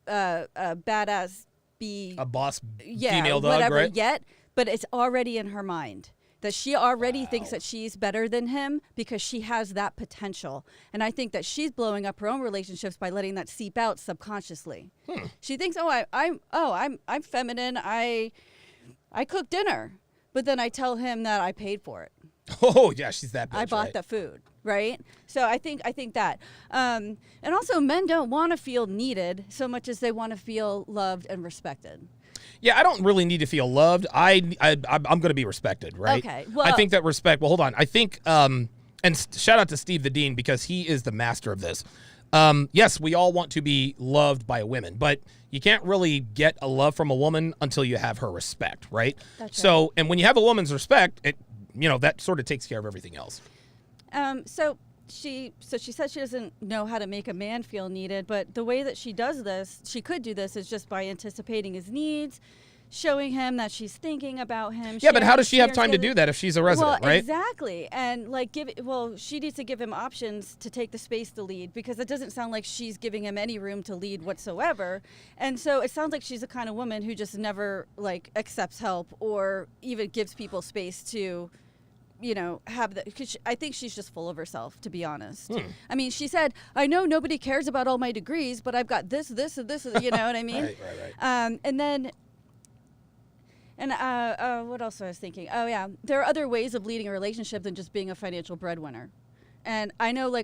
badass, A boss yeah, female dog, whatever right? yet, but it's already in her mind. That she already thinks that she's better than him because she has that potential. And I think that she's blowing up her own relationships by letting that seep out subconsciously. She thinks, I'm feminine. I cook dinner. But then I tell him that I paid for it. Oh, yeah, she's that bitch, I bought right? the food, right? So I think that. And also men don't want to feel needed so much as they want to feel loved and respected. Yeah, I don't really need to feel loved. I'm going to be respected, right? Okay, I think that respect. Well, hold on. I think, and shout out to Steve the Dean because he is the master of this. Yes, we all want to be loved by women, but you can't really get a love from a woman until you have her respect, right? That's so, and when you have a woman's respect, that sort of takes care of everything else. So she says she doesn't know how to make a man feel needed, but the way that she does this, she could do this, is just by anticipating his needs, showing him that she's thinking about him. Yeah, but how does she have time to do that if she's a resident, well, right? Exactly. And she needs to give him options to take the space to lead, because it doesn't sound like she's giving him any room to lead whatsoever. And so it sounds like she's the kind of woman who just never accepts help or even gives people space to have the, because I think she's just full of herself, to be honest. I mean, she said, I know nobody cares about all my degrees, but I've got this, and this, you know what I mean? Right. What else I was thinking? Oh, yeah. There are other ways of leading a relationship than just being a financial breadwinner. And I know,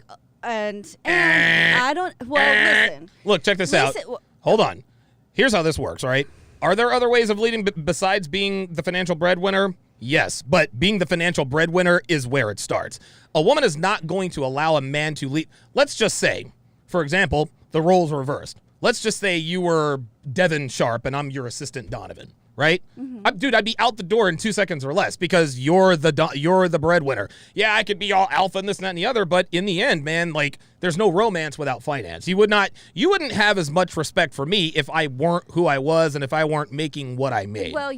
and I don't, listen. Look, check this out. Hold on. Here's how this works, right? Are there other ways of leading besides being the financial breadwinner? Yes, but being the financial breadwinner is where it starts. A woman is not going to allow a man to lead. Let's just say, for example, the roles are reversed. Let's just say you were Devon Sharpe and I'm your assistant Donovan, right? Dude, I'd be out the door in 2 seconds or less because you're the breadwinner. Yeah, I could be all alpha and this and that and the other, but in the end, man, there's no romance without finance. You wouldn't have as much respect for me if I weren't who I was and if I weren't making what I made. Well,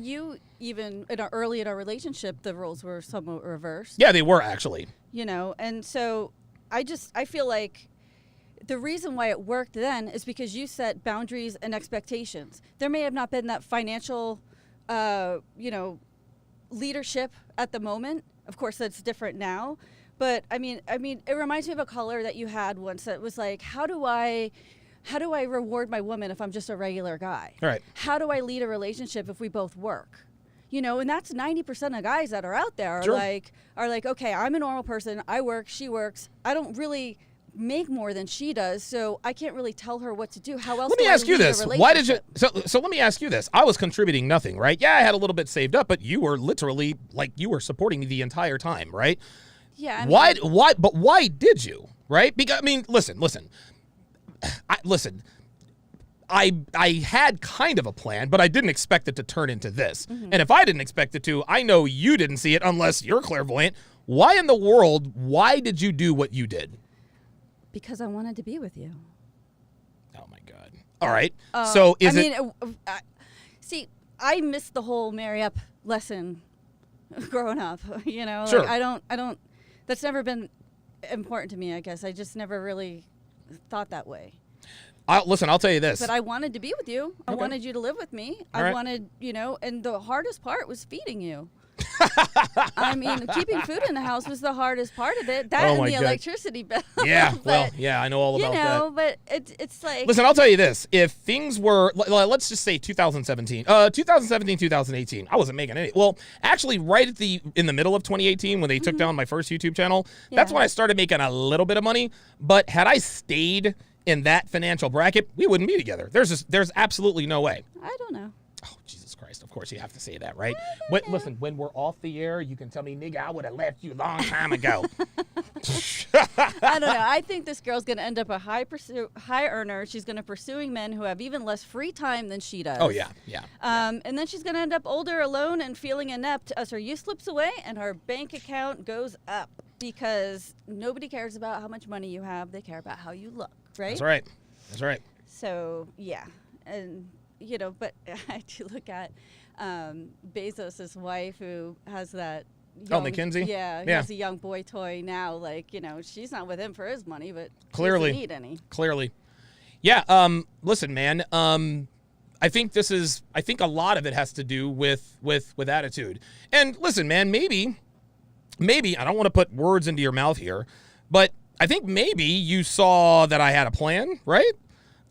even early in our relationship, the roles were somewhat reversed. Yeah, they were actually. And so I feel like the reason why it worked then is because you set boundaries and expectations. There may have not been that financial, leadership at the moment. Of course, that's different now. But I mean, it reminds me of a caller that you had once that was like, how do I reward my woman if I'm just a regular guy? Right. How do I lead a relationship if we both work? And that's 90% of guys that are out there Sure. are like, okay, I'm a normal person. I work, she works. I don't really make more than she does, so I can't really tell her what to do. How else? Let me ask you this: why did you? So let me ask you this: I was contributing nothing, right? Yeah, I had a little bit saved up, but you were literally you were supporting me the entire time, right? Yeah. Why? But why did you? Right? Because listen. I had kind of a plan, but I didn't expect it to turn into this. And if I didn't expect it to, I know you didn't see it unless you're clairvoyant. Why in the world? Why did you do what you did? Because I wanted to be with you. Oh my God. All right. So see, I missed the whole marry up lesson growing up. Sure. I don't. That's never been important to me. I guess I just never really thought that way. Listen, I'll tell you this. But I wanted to be with you. I Okay. wanted you to live with me. All I right. wanted, and the hardest part was feeding you. Keeping food in the house was the hardest part of it. That Oh and my the God. electricity bill. Yeah, But, I know all about that. but it's like. Listen, I'll tell you this. If things were, let's just say 2017, 2018, I wasn't making any. Well, actually, right in the middle of 2018, when they took down my first YouTube channel, that's Yeah. when I started making a little bit of money. But had I stayed in that financial bracket, we wouldn't be together. There's absolutely no way. I don't know. Oh, Jesus Christ. Of course you have to say that, right? Listen, when we're off the air, you can tell me, nigga, I would have left you a long time ago. I don't know. I think this girl's going to end up a high earner. She's going to pursuing men who have even less free time than she does. Oh, yeah. And then she's going to end up older, alone, and feeling inept as her youth slips away and her bank account goes up, because nobody cares about how much money you have. They care about how you look, right? That's right. So yeah, and but I do look at Bezos' wife, who has that. Mackenzie? Yeah, he has a young boy toy now. Like, she's not with him for his money, but clearly she doesn't need any. Clearly. Yeah, listen, man, I think a lot of it has to do with attitude. And listen, man, maybe I don't want to put words into your mouth here, but I think maybe you saw that I had a plan, right?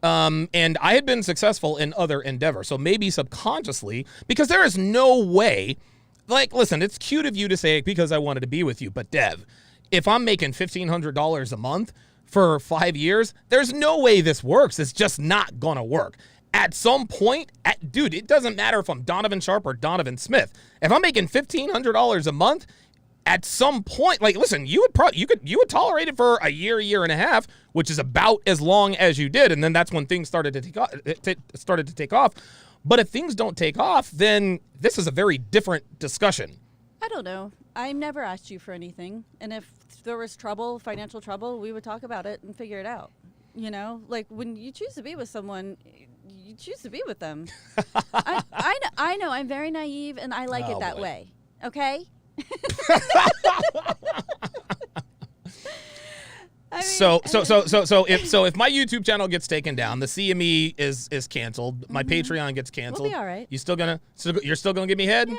And I had been successful in other endeavors. So maybe subconsciously, because there is no way. Like, listen, it's cute of you to say it because I wanted to be with you, but Dev, if I'm making $1,500 a month for 5 years, there's no way this works. It's just not gonna work. At some point, dude, it doesn't matter if I'm Donovan Sharpe or Donovan Smith. If I'm making $1,500 a month, at some point, like, listen, you would tolerate it for a year and a half, which is about as long as you did, and then that's when things started to take off. But if things don't take off, then this is a very different discussion. I don't know. I never asked you for anything. And if there was trouble, financial trouble, we would talk about it and figure it out. Like when you choose to be with someone, you choose to be with them. I know. I'm very naive and I like it that way. Okay? I mean, so if my YouTube channel gets taken down, the CME is canceled, my Patreon gets canceled. We'll be all right. You're still gonna give me head? Yeah.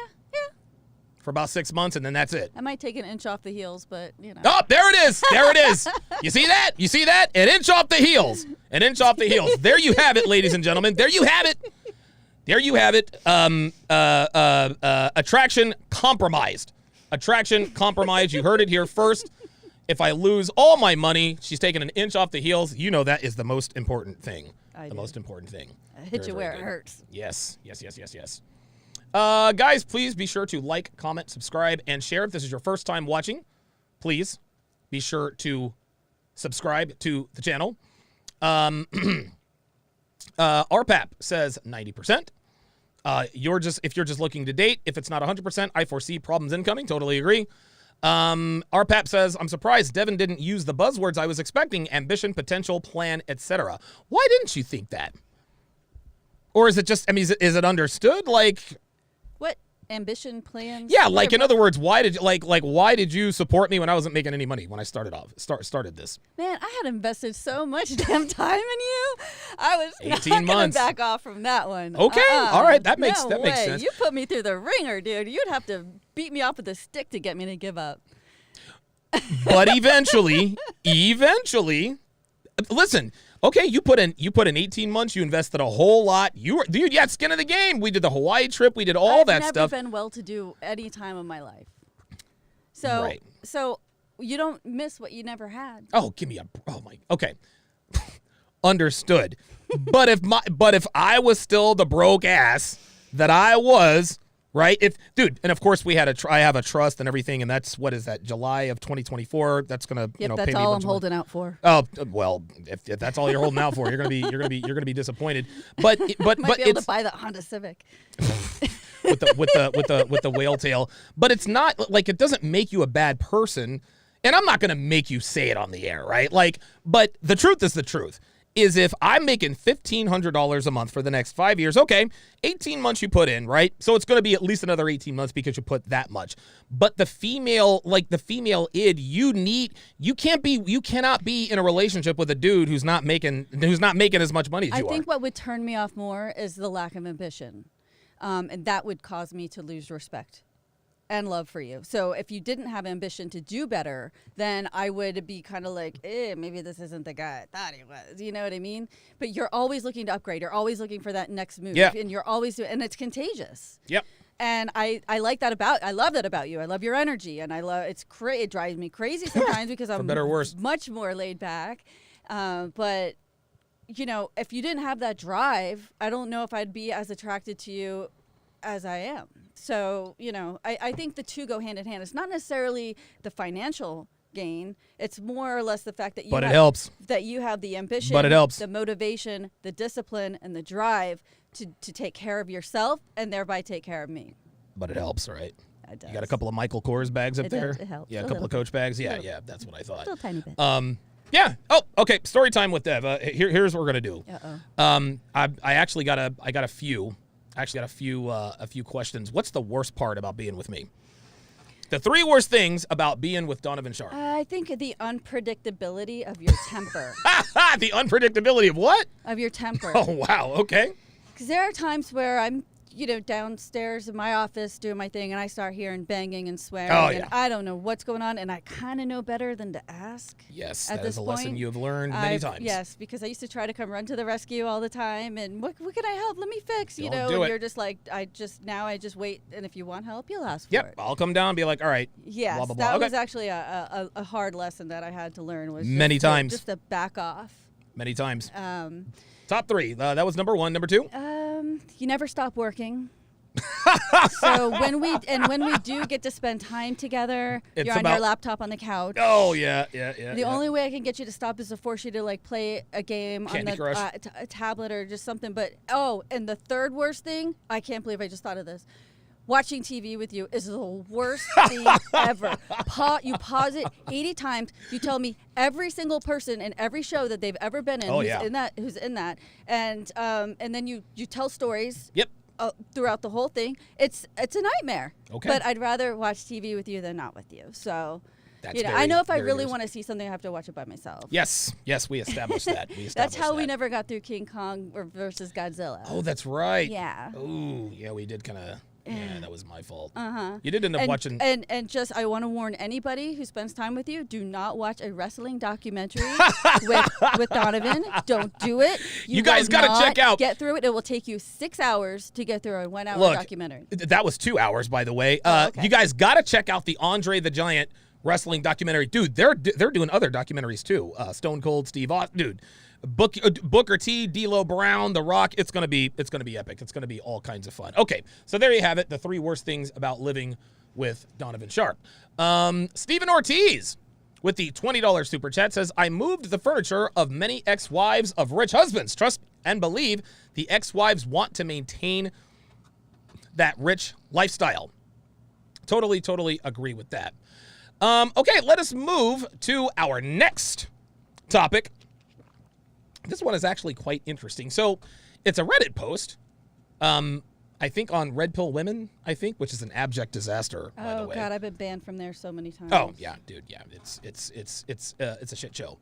For about 6 months, and then that's it. I might take an inch off the heels, but Oh, there it is. There it is. You see that? You see that? An inch off the heels. An inch off the heels. There you have it, ladies and gentlemen. There you have it. There you have it. Attraction compromised. Attraction compromised. You heard it here first. If I lose all my money, she's taking an inch off the heels. That is the most important thing. Most important thing. I hit you where it hurts. Yes. Guys, please be sure to like, comment, subscribe, and share. If this is your first time watching, please be sure to subscribe to the channel. RPAP says 90%. If you're just looking to date, if it's not 100%, I foresee problems incoming. Totally agree. RPAP says, I'm surprised Devon didn't use the buzzwords I was expecting: ambition, potential, plan, etc. Why didn't you think that? Or is it just, is it understood? Like, what ambition, plans? Yeah, like in other words, why did why did you support me when I wasn't making any money when I started this? Man, I had invested so much damn time in you. I was 18 not months. Gonna back off from that one. Okay, all right, that makes no way. sense. You put me through the ringer, dude. You'd have to beat me off with a stick to get me to give up. But eventually, listen. Okay, you put in 18 months. You invested a whole lot. You had skin in the game. We did the Hawaii trip. We did all that stuff. I've never been well-to-do any time of my life. So you don't miss what you never had. Oh, give me okay. Understood. but if I was still the broke ass that I was, right? And of course I have a trust and everything, and that's, what is that, July of 2024? That's gonna pay me. That's all I'm holding out for. Oh well, if that's all you're holding out for, you're gonna be disappointed. But Might be able to buy the Honda Civic with the whale tail. But it's not like, it doesn't make you a bad person, and I'm not gonna make you say it on the air, right? Like, but the truth is the truth. Is if I'm making $1,500 a month for the next 5 years, okay, 18 months you put in, right? So it's going to be at least another 18 months because you put that much. But the female id, you cannot be in a relationship with a dude who's not making as much money as you are. I think what would turn me off more is the lack of ambition, and that would cause me to lose respect and love for you. So if you didn't have ambition to do better, then I would be kind of like, maybe this isn't the guy I thought he was. You know what I mean? But you're always looking to upgrade. You're always looking for that next move. Yeah. And you're always and it's contagious. Yep. And I love that about you. I love your energy, and it drives me crazy sometimes because I'm better or worse. much more laid back. But if you didn't have that drive, I don't know if I'd be as attracted to you as I am. So, I think the two go hand in hand. It's not necessarily the financial gain. It's more or less the fact that it helps. That you have the ambition, but it helps. The motivation, the discipline, and the drive to take care of yourself and thereby take care of me. But it helps, right? It does. You got a couple of Michael Kors bags up there? It helps. Yeah, a couple of Coach bags. Yeah, that's what I thought. A little tiny bit. Yeah. Oh, okay. Story time with Dev. Here's what we're gonna do. Uh-oh. I actually got a few. A few questions. What's the worst part about being with me? The 3 worst things about being with Donovan Sharpe. I think the unpredictability of your temper. The unpredictability of what? Of your temper. Oh, wow. Okay. Because there are times where I'm, downstairs in my office doing my thing, and I start hearing banging and swearing, and I don't know what's going on, and I kind of know better than to ask. Yes, at that this is a point. lesson you have learned many times. Yes, because I used to try to come run to the rescue all the time, and what can I help? Let me fix, Don't and do it. you're just like, I just wait, and if you want help, you'll ask for Yep, it. I'll come down and be like, all right, Yes, blah, blah, blah. that Okay. was actually a hard lesson that I had to learn. Was Many times. just to back off. Many times. Top 3. That was number 1. Number 2? You never stop working. So when we do get to spend time together, It's you're on about- your laptop on the couch. Oh, yeah. The only way I can get you to stop is to force you to play a game Candy on the Crush. a tablet or just something. But and the third worst thing, I can't believe I just thought of this. Watching TV with you is the worst thing ever. You pause it 80 times. You tell me every single person in every show that they've ever been in, who's in that, and then you tell stories. Yep. Throughout the whole thing, it's a nightmare. Okay. But I'd rather watch TV with you than not with you. So, That's I know if I very really yours. want to see something, I have to watch it by myself. Yes, we established that. That's how we never got through King Kong versus Godzilla. Oh, that's right. Yeah. Oh, yeah, we did kind of. Yeah, that was my fault. Uh-huh. You did end up watching. And just, I want to warn anybody who spends time with you, do not watch a wrestling documentary with Donovan. Don't do it. You guys got gotta check out- Get through it. It will take you 6 hours to get through a 1 hour Look, documentary. That was 2 hours, by the way. Okay. You guys got to check out the Andre the Giant wrestling documentary. Dude, they're doing other documentaries too. Stone Cold Steve Austin. Dude, Booker T, D'Lo Brown, The Rock. It's gonna be epic. It's gonna be all kinds of fun. Okay, so there you have it. The 3 worst things about living with Donovan Sharpe. Stephen Ortiz with the $20 super chat says, I moved the furniture of many ex-wives of rich husbands. Trust and believe the ex-wives want to maintain that rich lifestyle. Totally agree with that. Okay, let us move to our next topic. This one is actually quite interesting. So it's a Reddit post, I think on Red Pill Women, which is an abject disaster, by the way. Oh God, I've been banned from there so many times. Oh yeah, dude, yeah, it's a shit show.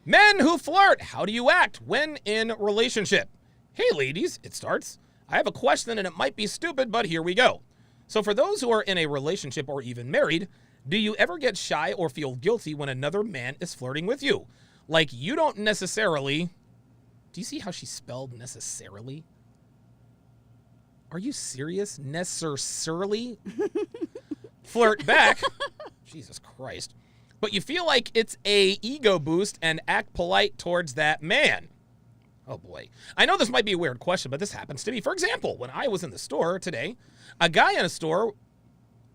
Men who flirt, how do you act when in relationship? Hey ladies, it starts. I have a question and it might be stupid, but here we go. So for those who are in a relationship or even married, do you ever get shy or feel guilty when another man is flirting with you? Like you don't necessarily. Do you see how she spelled necessarily? Are you serious? Necessarily? Flirt back. Jesus Christ. But you feel like it's a ego boost and act polite towards that man. Oh boy. I know this might be a weird question, but this happens to me. For example, when I was in the store today, a guy in a store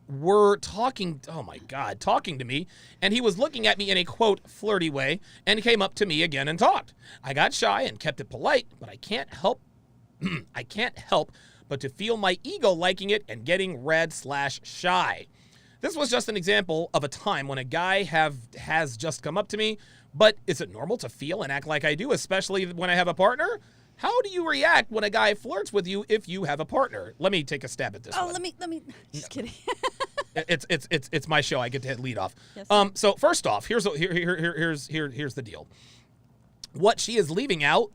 were talking to me, and he was looking at me in a, quote, flirty way, and came up to me again and talked. I got shy and kept it polite, but I can't help but to feel my ego liking it and getting red/shy. This was just an example of a time when a guy has just come up to me, but is it normal to feel and act like I do, especially when I have a partner? How do you react when a guy flirts with you if you have a partner? Let me take a stab at this one. let me. Just kidding. It's my show. I get to lead off. Yes. So first off, here's the deal. What she is leaving out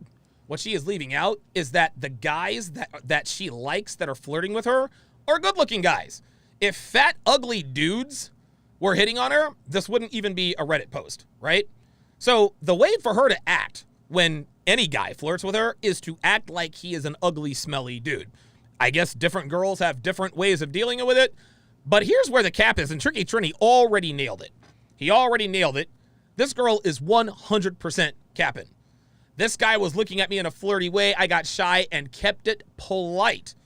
is that the guys that she likes that are flirting with her are good-looking guys. If fat, ugly dudes were hitting on her, this wouldn't even be a Reddit post, right? So the way for her to act when any guy flirts with her is to act like he is an ugly, smelly dude. I guess different girls have different ways of dealing with it, but here's where the cap is, and Tricky Trini already nailed it. He already nailed it. This girl is 100% capping. This guy was looking at me in a flirty way. I got shy and kept it polite.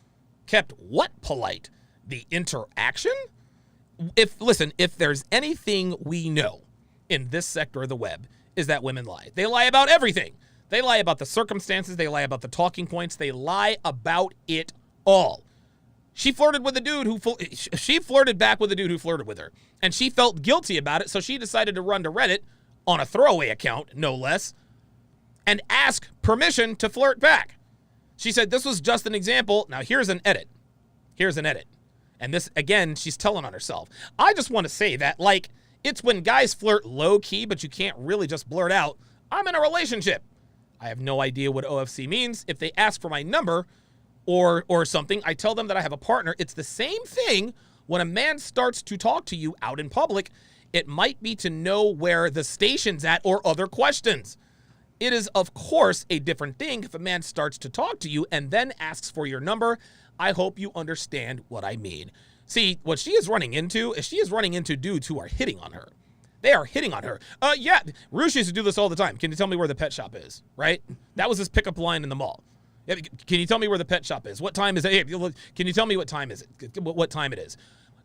Kept what polite? The interaction? If there's anything we know in this sector of the web, is that women lie. They lie about everything. They lie about the circumstances. They lie about the talking points. They lie about it all. She flirted with a dude she flirted back with a dude who flirted with her, and she felt guilty about it, so she decided to run to Reddit on a throwaway account, no less, and ask permission to flirt back. She said this was just an example. Now, here's an edit. And this, again, she's telling on herself. I just want to say that, like, it's when guys flirt low-key, but you can't really just blurt out, I'm in a relationship. I have no idea what OFC means. If they ask for my number or something, I tell them that I have a partner. It's the same thing when a man starts to talk to you out in public. It might be to know where the station's at or other questions. It is, of course, a different thing if a man starts to talk to you and then asks for your number. I hope you understand what I mean. See, what she is running into is she is running into dudes who are hitting on her. They are hitting on her. Yeah, Roosh used to do this all the time. Can you tell me where the pet shop is, right? That was his pickup line in the mall. Can you tell me where the pet shop is? What time is it? Hey, can you tell me what time is it? What time it is?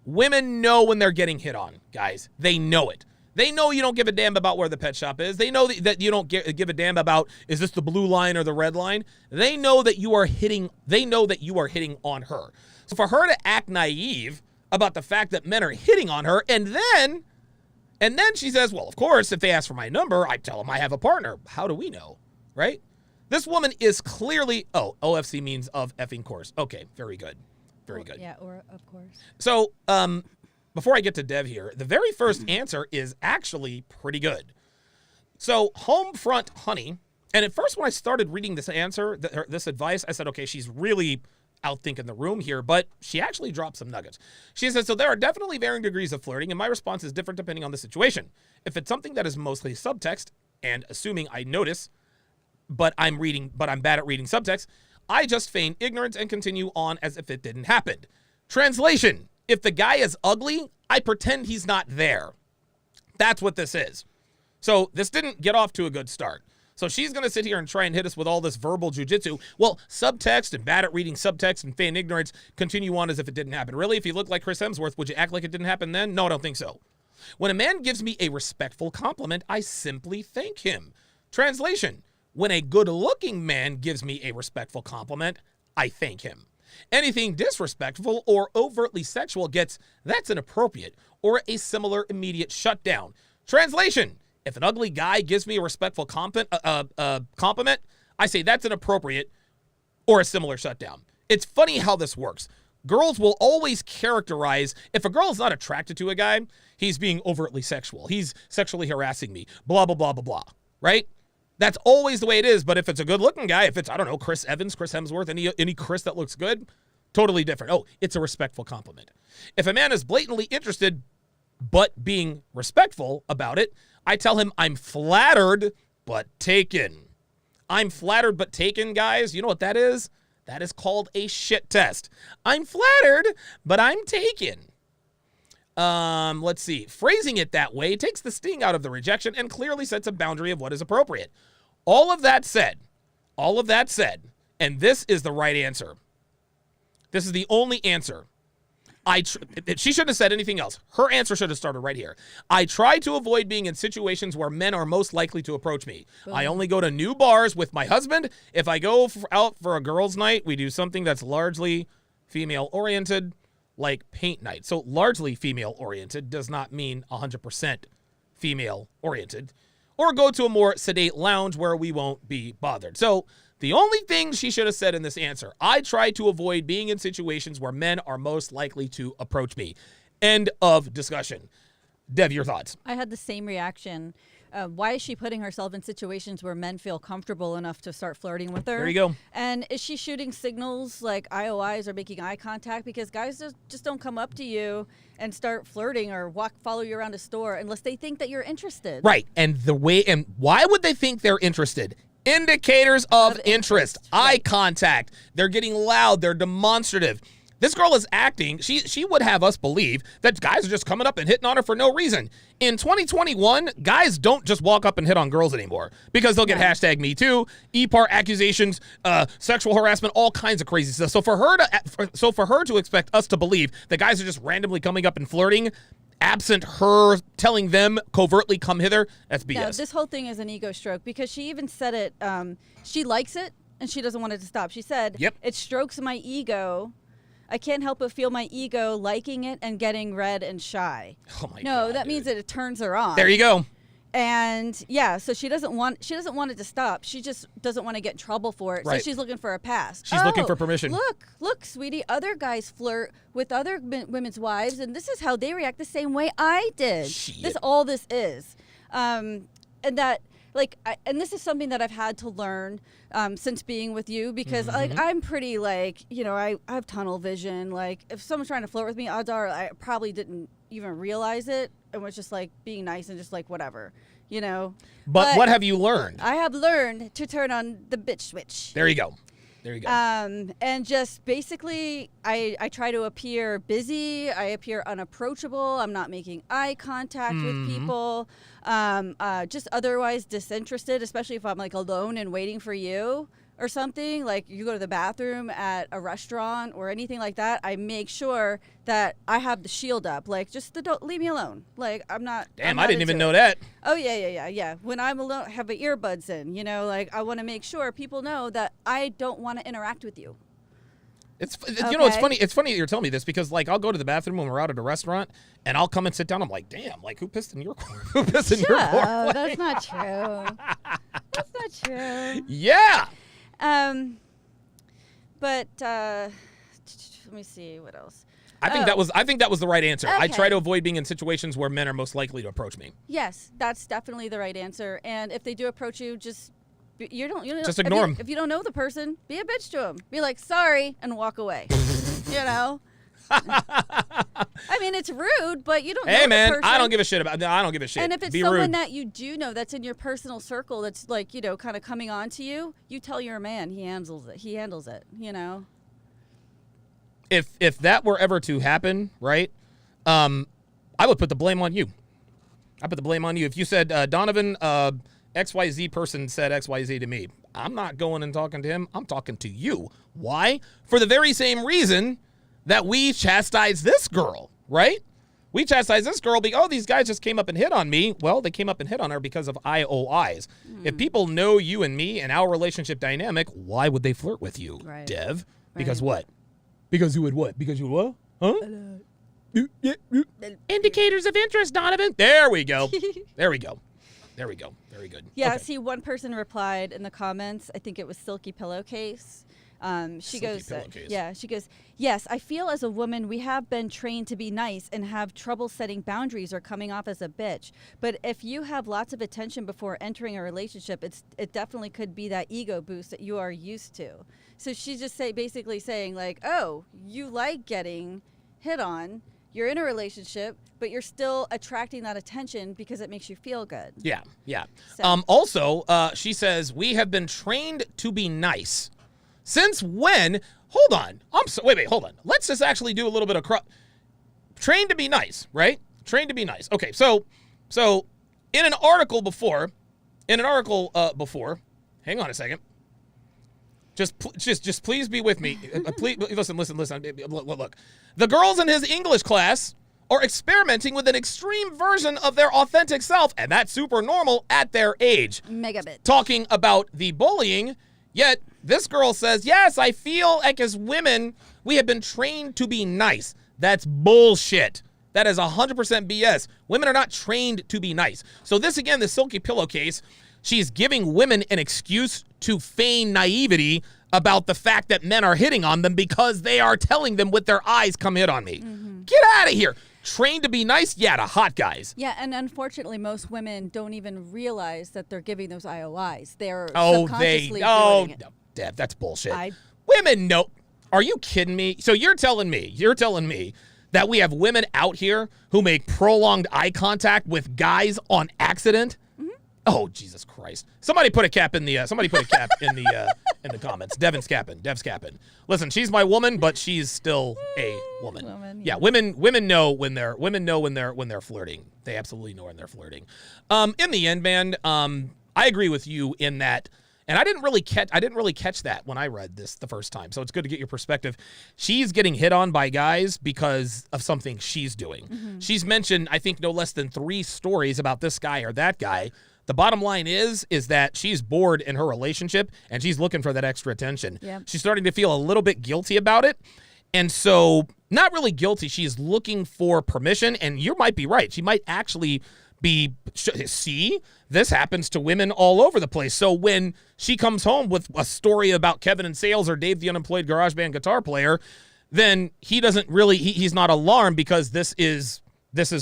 Women know when they're getting hit on, guys. They know it. They know you don't give a damn about where the pet shop is. They know that you don't give a damn about, is this the blue line or the red line? They know that you are hitting. They know that you are hitting on her. So for her to act naive about the fact that men are hitting on her, and then she says, well, of course, if they ask for my number, I tell them I have a partner. How do we know, right? This woman is clearly, OFC means of effing course. Okay, very good. Very good. Yeah, or of course. So, before I get to Dev here, the very first answer is actually pretty good. So, Homefront Honey, and at first when I started reading this answer, this advice, I said, okay, she's really outthinking the room here, but she actually dropped some nuggets. She says, so there are definitely varying degrees of flirting, and my response is different depending on the situation. If it's something that is mostly subtext, and assuming I notice, but I'm bad at reading subtext, I just feign ignorance and continue on as if it didn't happen. Translation: if the guy is ugly, I pretend he's not there. That's what this is. So this didn't get off to a good start. So she's going to sit here and try and hit us with all this verbal jujitsu. Well, subtext and bad at reading subtext and feign ignorance, continue on as if it didn't happen. Really, if you look like Chris Hemsworth, would you act like it didn't happen then? No, I don't think so. When a man gives me a respectful compliment, I simply thank him. Translation: when a good-looking man gives me a respectful compliment, I thank him. Anything disrespectful or overtly sexual that's inappropriate, or a similar immediate shutdown. Translation: if an ugly guy gives me a respectful compliment, I say that's inappropriate or a similar shutdown. It's funny how this works. Girls will always characterize, if a girl is not attracted to a guy, he's being overtly sexual. He's sexually harassing me, blah, blah, blah, blah, blah, right? That's always the way it is. But if it's a good-looking guy, if it's, I don't know, Chris Evans, Chris Hemsworth, any Chris that looks good, totally different. Oh, it's a respectful compliment. If a man is blatantly interested but being respectful about it, I tell him I'm flattered but taken. I'm flattered but taken, guys. You know what that is? That is called a shit test. I'm flattered, but I'm taken. Let's see. Phrasing it that way takes the sting out of the rejection and clearly sets a boundary of what is appropriate. All of that said, and this is the right answer. This is the only answer. She shouldn't have said anything else. Her answer should have started right here. I try to avoid being in situations where men are most likely to approach me. Boom. I only go to new bars with my husband. If I go out for a girls' night, we do something that's largely female-oriented, like paint night. So largely female-oriented does not mean 100% female-oriented. Or go to a more sedate lounge where we won't be bothered. So the only thing she should have said in this answer, I try to avoid being in situations where men are most likely to approach me. End of discussion. Dev, your thoughts? I had the same reaction. Why is she putting herself in situations where men feel comfortable enough to start flirting with her? There you go. And is she shooting signals like IOIs or making eye contact? Because guys just don't come up to you and start flirting or follow you around a store unless they think that you're interested. Right. And why would they think they're interested? Indicators of interest. Eye contact. They're getting loud. They're demonstrative. This girl is acting. She would have us believe that guys are just coming up and hitting on her for no reason. In 2021, guys don't just walk up and hit on girls anymore because they'll get hashtag Me Too, EPAR accusations, sexual harassment, all kinds of crazy stuff. So for her to expect us to believe that guys are just randomly coming up and flirting, absent her telling them covertly come hither, that's BS. Yeah, this whole thing is an ego stroke because she even said it. She likes it and she doesn't want it to stop. She said, It strokes my ego. I can't help but feel my ego liking it and getting red and shy. Oh my God. No, that means that it turns her on. There you go. And yeah, so she doesn't want it to stop. She just doesn't want to get in trouble for it. Right. So she's looking for a pass. She's looking for permission. Look, sweetie, other guys flirt with other women's wives, and this is how they react the same way I did. Shit. This is. And that, like, and this is something that I've had to learn since being with you, because like I'm pretty, like, you know, I have tunnel vision. Like, if someone's trying to flirt with me, odds are I probably didn't even realize it and was just like being nice and just like whatever, you know. But what have you learned? I have learned to turn on the bitch switch. There you go. There you go. And just basically, I try to appear busy. I appear unapproachable. I'm not making eye contact with people. Just otherwise disinterested, especially if I'm like alone and waiting for you or something. Like you go to the bathroom at a restaurant or anything like that. I make sure that I have the shield up. Like, just don't leave me alone. Like, I'm not. Damn, I didn't even know that. Oh yeah. When I'm alone, have the earbuds in. You know, like I want to make sure people know that I don't want to interact with you. It's you know, it's funny. It's funny that you're telling me this, because like I'll go to the bathroom when we're out at a restaurant and I'll come and sit down. I'm like, damn, like who pissed in your corner? Who pissed in your corner? Oh, that's not true. That's not true. Yeah. But let me see what else. I think that was the right answer. Okay. I try to avoid being in situations where men are most likely to approach me. Yes, that's definitely the right answer. And if they do approach you, just just ignore them. If you don't know the person, be a bitch to them. Be like, sorry, and walk away. You know. I mean, it's rude, but you don't know Hey, man, the person. I don't give a shit about. I don't give a shit. And if it's be someone rude. that you do know, that's in your personal circle, that's like, you know, kind of coming on to you, you tell your man. He handles it. You know. If that were ever to happen, right? I would put the blame on you. I put the blame on you. If you said, Donovan, XYZ person said XYZ to me, I'm not going and talking to him. I'm talking to you. Why? For the very same reason that we chastised this girl, right? We chastised this girl because, these guys just came up and hit on me. Well, they came up and hit on her because of IOIs. If people know you and me and our relationship dynamic, why would they flirt with you, Right. Dev? Because Right. what? Because you would what? Because you what? Huh? Indicators of interest, Donovan. There we go. There we go. Very good. Yeah, Okay. see, one person replied in the comments, I think it was Silky Pillowcase. She goes, yes, I feel as a woman we have been trained to be nice and have trouble setting boundaries or coming off as a bitch. But if you have lots of attention before entering a relationship, it definitely could be that ego boost that you are used to. So she's just basically saying like, oh, you like getting hit on. You're in a relationship, but you're still attracting that attention because it makes you feel good. Yeah. So- Also, she says, we have been trained to be nice. Since when? Hold on. Wait, hold on. Let's just actually do a little bit of trained to be nice, right? Trained to be nice. Okay, so in an article before, hang on a second. Just please be with me. Please listen. Look. The girls in his English class are experimenting with an extreme version of their authentic self, and that's super normal at their age. Megabit. Talking about the bullying, yet this girl says, yes, I feel like as women, we have been trained to be nice. That's bullshit. That is 100% BS. Women are not trained to be nice. So this, again, the Silky Pillowcase, she's giving women an excuse to feign naivety about the fact that men are hitting on them because they are telling them with their eyes, come hit on me. Mm-hmm. Get out of here. Trained to be nice? Yeah, to hot guys. Yeah, and unfortunately, most women don't even realize that they're giving those IOIs. They're subconsciously doing it. No, Deb, that's bullshit. Women know. Are you kidding me? So you're telling me that we have women out here who make prolonged eye contact with guys on accident? Mm-hmm. Oh, Jesus Christ. Somebody put a cap in the in the comments. Dev's capping. Listen, she's my woman, but she's still a woman. Yeah, women know when they're flirting. They absolutely know when they're flirting. In the end, man, I agree with you in that. And I didn't really catch that when I read this the first time. So it's good to get your perspective. She's getting hit on by guys because of something she's doing. Mm-hmm. She's mentioned, I think, no less than 3 stories about this guy or that guy. The bottom line is that she's bored in her relationship and she's looking for that extra attention. Yep. She's starting to feel a little bit guilty about it. And so, not really guilty, she's looking for permission. And you might be right. She might actually see, this happens to women all over the place. So when she comes home with a story about Kevin in sales or Dave the unemployed garage band guitar player, then he doesn't really he's not alarmed, because this is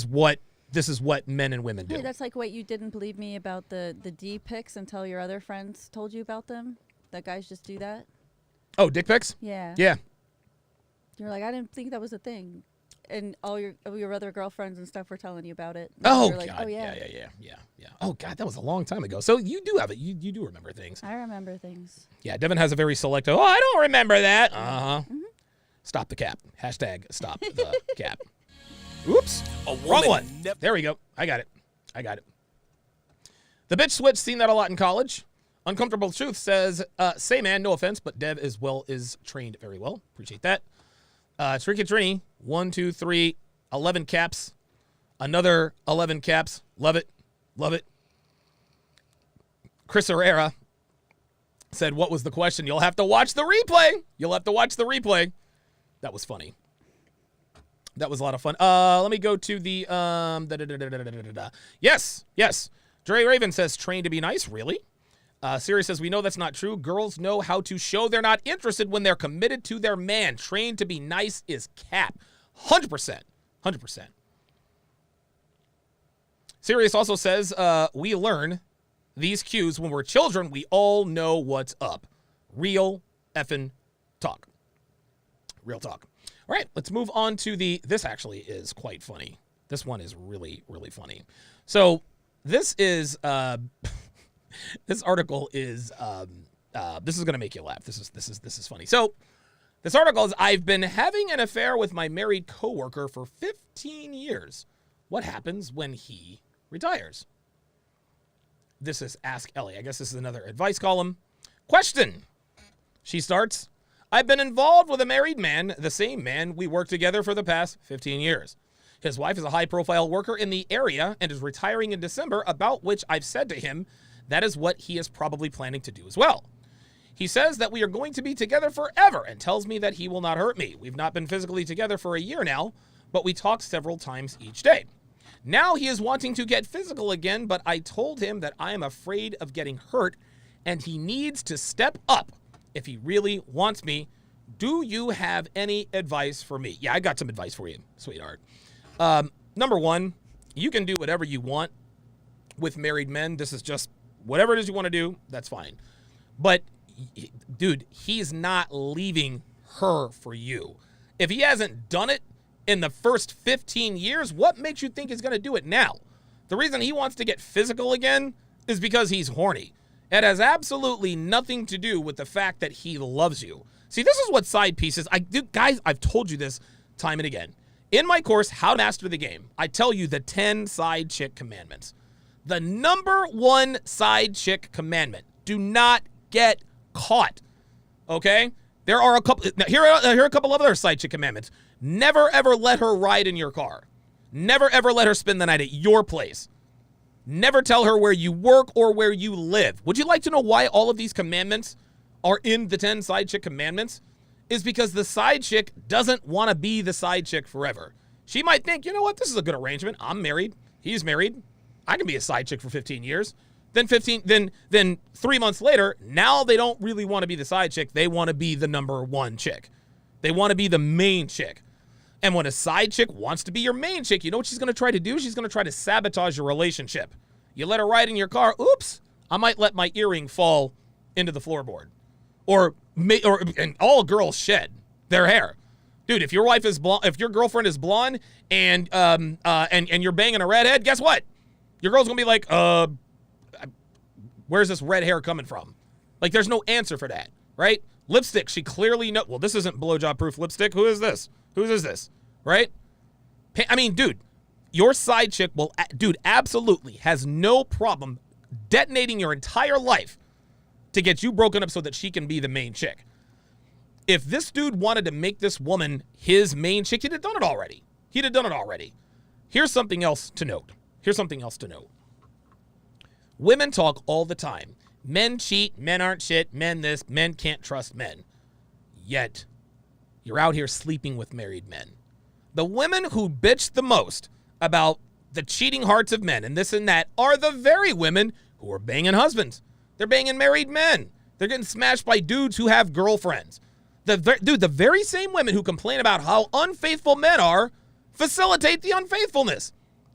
what men and women do. Hey, that's like what you didn't believe me about the D pics until your other friends told you about them. That guys just do that. Oh, dick pics? Yeah. Yeah. You're like, I didn't think that was a thing. And all your other girlfriends and stuff were telling you about it. And Oh, you're like, God. oh yeah. Yeah. Oh, God, that was a long time ago. So you do have it. You do remember things. I remember things. Yeah, Devon has a very select, oh, I don't remember that. Uh-huh. Mm-hmm. Stop the cap. Hashtag stop the cap. Oops. A woman Wrong one. There we go. I got it. The bitch switch, seen that a lot in college. Uncomfortable Truth says, say man, no offense, but Dev is trained very well. Appreciate that. Tricky Trini, 1, 2, 3, 11 caps. Another 11 caps. Love it. Chris Herrera said, what was the question? You'll have to watch the replay. That was funny. That was a lot of fun. Let me go to the Yes. Dre Raven says, trained to be nice. Really? Siri says, we know that's not true. Girls know how to show they're not interested when they're committed to their man. Trained to be nice is cap. 100%. Sirius also says, we learn these cues when we're children. We all know what's up. Real effing talk. Real talk. All right, let's move on to this actually is quite funny. This one is really, really funny. So this is, this article is, this is going to make you laugh. This is funny. So this article is, I've been having an affair with my married coworker for 15 years. What happens when he retires? This is Ask Ellie. I guess this is another advice column. Question. She starts, I've been involved with a married man, the same man we worked together for the past 15 years. His wife is a high-profile worker in the area and is retiring in December, about which I've said to him that is what he is probably planning to do as well. He says that we are going to be together forever and tells me that he will not hurt me. We've not been physically together for a year now, but we talk several times each day. Now he is wanting to get physical again, but I told him that I am afraid of getting hurt and he needs to step up if he really wants me. Do you have any advice for me? Yeah, I got some advice for you, sweetheart. Number one, you can do whatever you want with married men. This is just whatever it is you want to do, that's fine. But, dude, he's not leaving her for you. If he hasn't done it in the first 15 years, what makes you think he's going to do it now? The reason he wants to get physical again is because he's horny. It has absolutely nothing to do with the fact that he loves you. See, this is what side pieces, guys, I've told you this time and again. In my course, How to Master the Game, I tell you the 10 side chick commandments. The number one side chick commandment, do not get caught, okay? There are a couple, here are a couple of other side chick commandments. Never, ever let her ride in your car. Never, ever let her spend the night at your place. Never tell her where you work or where you live. Would you like to know why all of these commandments are in the 10 side chick commandments? Is because the side chick doesn't want to be the side chick forever. She might think, you know what, this is a good arrangement. I'm married. He's married. I can be a side chick for 15 years. Then 3 months later, now they don't really want to be the side chick. They want to be the number one chick. They want to be the main chick. And when a side chick wants to be your main chick, you know what she's going to try to do? She's going to try to sabotage your relationship. You let her ride in your car. Oops, I might let my earring fall into the floorboard. And all girls shed their hair. Dude, if your wife is blonde, if your girlfriend is blonde and you're banging a redhead, guess what? Your girl's going to be like, where's this red hair coming from? Like, there's no answer for that, right? Lipstick, she clearly knows. Well, this isn't blowjob-proof lipstick. Who is this? Whose is this, right? I mean, dude, your side chick will, dude, absolutely has no problem detonating your entire life to get you broken up so that she can be the main chick. If this dude wanted to make this woman his main chick, he'd have done it already. Here's something else to note. Women talk all the time. Men cheat, men aren't shit, men this, men can't trust men. Yet, you're out here sleeping with married men. The women who bitch the most about the cheating hearts of men and this and that are the very women who are banging husbands. They're banging married men. They're getting smashed by dudes who have girlfriends. The very same women who complain about how unfaithful men are facilitate the unfaithfulness.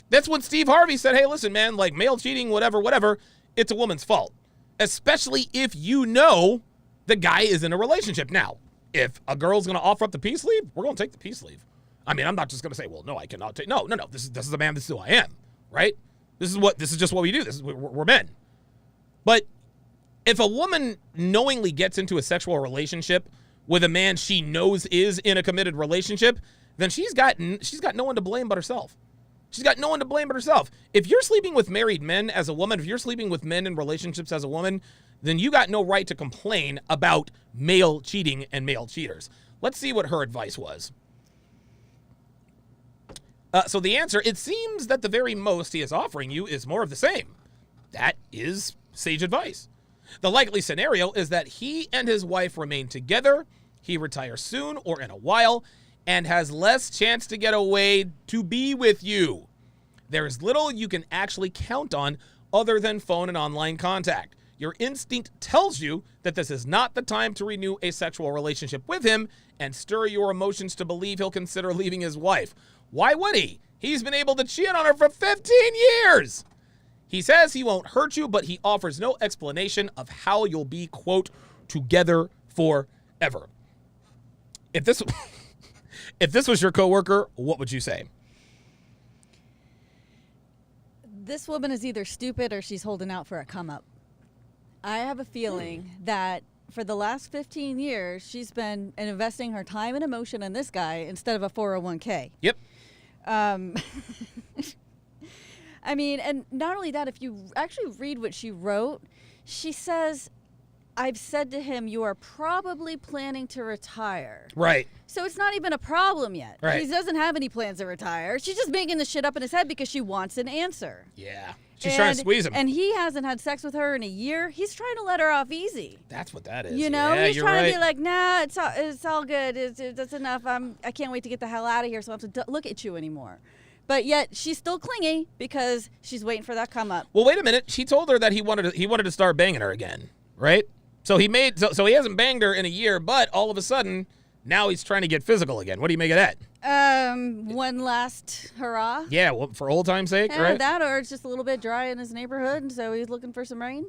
That's when Steve Harvey said, hey, listen, man, like male cheating, whatever, it's a woman's fault. Especially if you know the guy is in a relationship. Now, if a girl's going to offer up the peace leave, we're going to take the peace leave. I mean, I'm not just going to say, well, no, I cannot take. No. This is a man. This is who I am, right? This is just what we do. We're men. But if a woman knowingly gets into a sexual relationship with a man she knows is in a committed relationship, then she's got no one to blame but herself. She's got no one to blame but herself. If you're sleeping with married men as a woman, if you're sleeping with men in relationships as a woman, then you got no right to complain about male cheating and male cheaters. Let's see what her advice was. So the answer, it seems that the very most he is offering you is more of the same. That is sage advice. The likely scenario is that he and his wife remain together, he retires soon or in a while, and has less chance to get away to be with you. There is little you can actually count on other than phone and online contact. Your instinct tells you that this is not the time to renew a sexual relationship with him and stir your emotions to believe he'll consider leaving his wife. Why would he? He's been able to cheat on her for 15 years. He says he won't hurt you, but he offers no explanation of how you'll be, quote, together forever. If this was your coworker, what would you say? This woman is either stupid or she's holding out for a come up. I have a feeling that for the last 15 years, she's been investing her time and emotion in this guy instead of a 401k. Yep. I mean, and not only that, if you actually read what she wrote, she says, I've said to him, you are probably planning to retire. Right. So it's not even a problem yet. Right. He doesn't have any plans to retire. She's just making this shit up in his head because she wants an answer. Yeah. She's trying to squeeze him. And he hasn't had sex with her in a year. He's trying to let her off easy. That's what that is. You know, yeah, he's you're trying right. to be like, nah, it's all good. That's enough. I can't wait to get the hell out of here so I don't have to look at you anymore. But yet she's still clingy because she's waiting for that come up. Well, wait a minute. She told her that he wanted to start banging her again, right? So he hasn't banged her in a year, but all of a sudden now he's trying to get physical again. What do you make of that? One last hurrah. Yeah, well, for old time's sake, right? That, or it's just a little bit dry in his neighborhood, and so he's looking for some rain.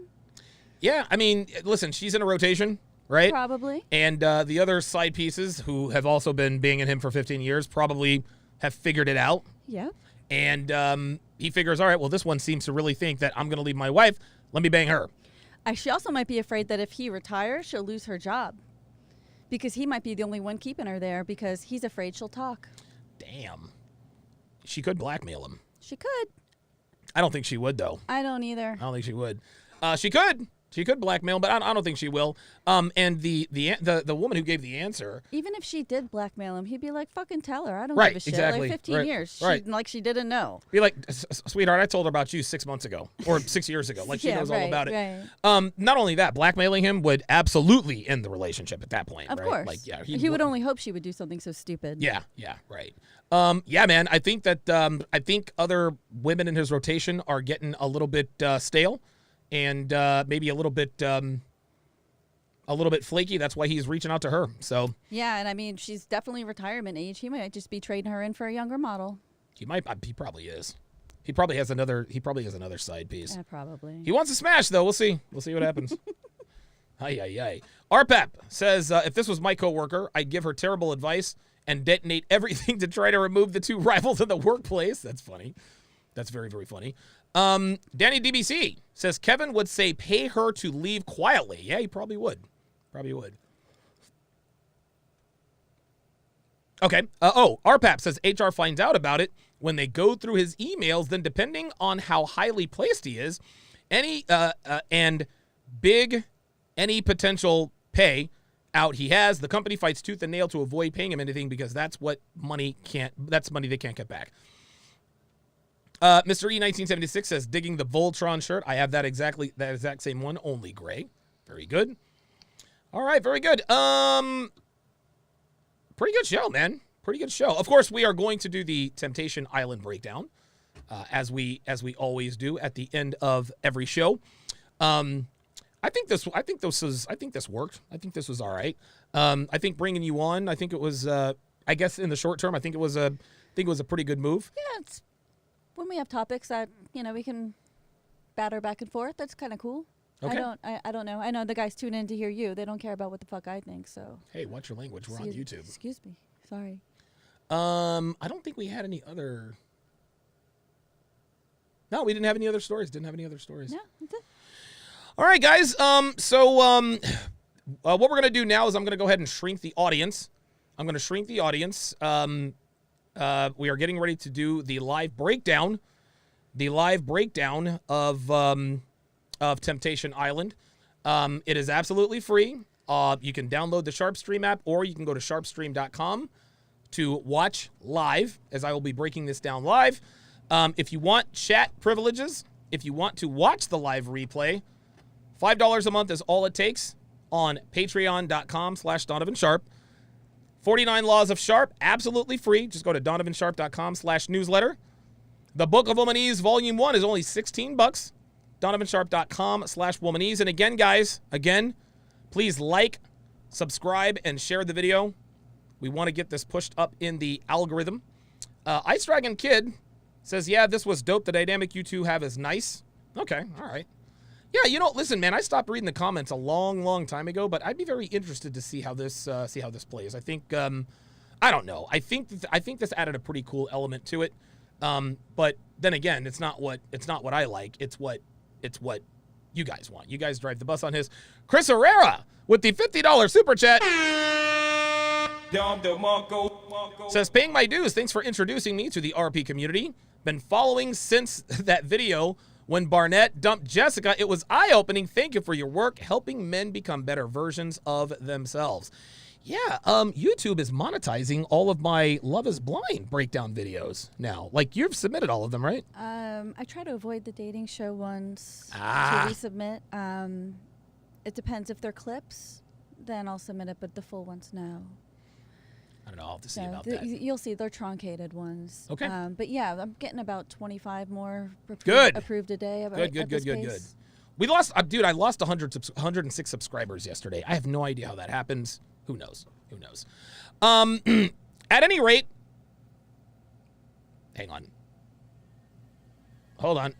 Yeah, I mean, listen, she's in a rotation, right? Probably. And the other side pieces who have also been banging him for 15 years probably have figured it out. Yep. And he figures, all right, well, this one seems to really think that I'm going to leave my wife. Let me bang her. She also might be afraid that if he retires, she'll lose her job. Because he might be the only one keeping her there because he's afraid she'll talk. Damn. She could blackmail him. She could. I don't think she would, though. I don't either. I don't think she would. She could. She could blackmail, but I don't think she will. And the woman who gave the answer. Even if she did blackmail him, he'd be like, fucking tell her. I don't right, give a shit. Exactly. Like 15 years. Right. Like she didn't know. Be like, sweetheart, I told her about you 6 months ago or 6 years ago. Like she knows all about it. Right. Not only that, blackmailing him would absolutely end the relationship at that point. Of right? course. Like, yeah, he would only hope she would do something so stupid. Yeah, right. Yeah, man, I think that I think other women in his rotation are getting a little bit stale and maybe a little bit flaky. That's why he's reaching out to her. So yeah, and I mean, she's definitely retirement age. He might just be trading her in for a younger model. He probably is. He probably has another side piece. Yeah, probably. He wants to smash though. We'll see what happens. Ay. RPEP says, if this was my coworker, I'd give her terrible advice and detonate everything to try to remove the two rivals in the workplace. That's funny. That's very, very funny. Danny DBC says Kevin would say pay her to leave quietly. Yeah, he probably would. Okay. RPAP says HR finds out about it when they go through his emails. Then, depending on how highly placed he is, any potential pay out he has, the company fights tooth and nail to avoid paying him anything because that's money they can't get back. Mr. E1976 says digging the Voltron shirt. I have that exact same one, only gray. Very good. All right, very good. Pretty good show, man. Pretty good show. Of course, we are going to do the Temptation Island breakdown as we always do at the end of every show. I think this worked. I think this was all right. I think bringing you on, I think it was, I guess in the short term, I think it was a pretty good move. Yeah, it's when we have topics that we can batter back and forth. That's kind of cool. Okay. I don't know. I know the guys tune in to hear you. They don't care about what the fuck I think. So. Hey, watch your language. We're on YouTube. Excuse me. Sorry. I don't think we had any other. No, we didn't have any other stories. No, that's it. All right, guys. So what we're gonna do now is I'm gonna go ahead and shrink the audience. I'm gonna shrink the audience. We are getting ready to do the live breakdown. Of Temptation Island. It is absolutely free. You can download the SharpeStream app, or you can go to sharpestream.com to watch live, as I will be breaking this down live. If you want chat privileges, if you want to watch the live replay, $5 a month is all it takes on patreon.com/DonovanSharpe. 49 Laws of Sharpe, absolutely free. Just go to donovansharpe.com/newsletter. The Book of Womanese Volume 1 is only $16. donovansharpe.com/womanese. And again, guys, please like, subscribe, and share the video. We want to get this pushed up in the algorithm. Ice Dragon Kid says, yeah, this was dope. The dynamic you two have is nice. Okay, all right. Yeah, listen, man, I stopped reading the comments a long time ago, but I'd be very interested to see how this plays. I think, I don't know. I think this added a pretty cool element to it. But then again, it's not what I like. It's what you guys want. You guys drive the bus on his. Chris Herrera with the $50 super chat says, paying my dues. Thanks for introducing me to the RP community. Been following since that video when Barnett dumped Jessica. It was eye-opening. Thank you for your work helping men become better versions of themselves. Yeah, YouTube is monetizing all of my Love is Blind breakdown videos now. Like, you've submitted all of them, right? I try to avoid the dating show ones to resubmit. It depends. If they're clips, then I'll submit it, but the full ones, no. I don't know. I'll have to see about that. You'll see. They're truncated ones. Okay. But yeah, I'm getting about 25 more approved a day. Good. We lost, dude, I lost 106 subscribers yesterday. I have no idea how that happens. Who knows? At any rate, hang on. Hold on.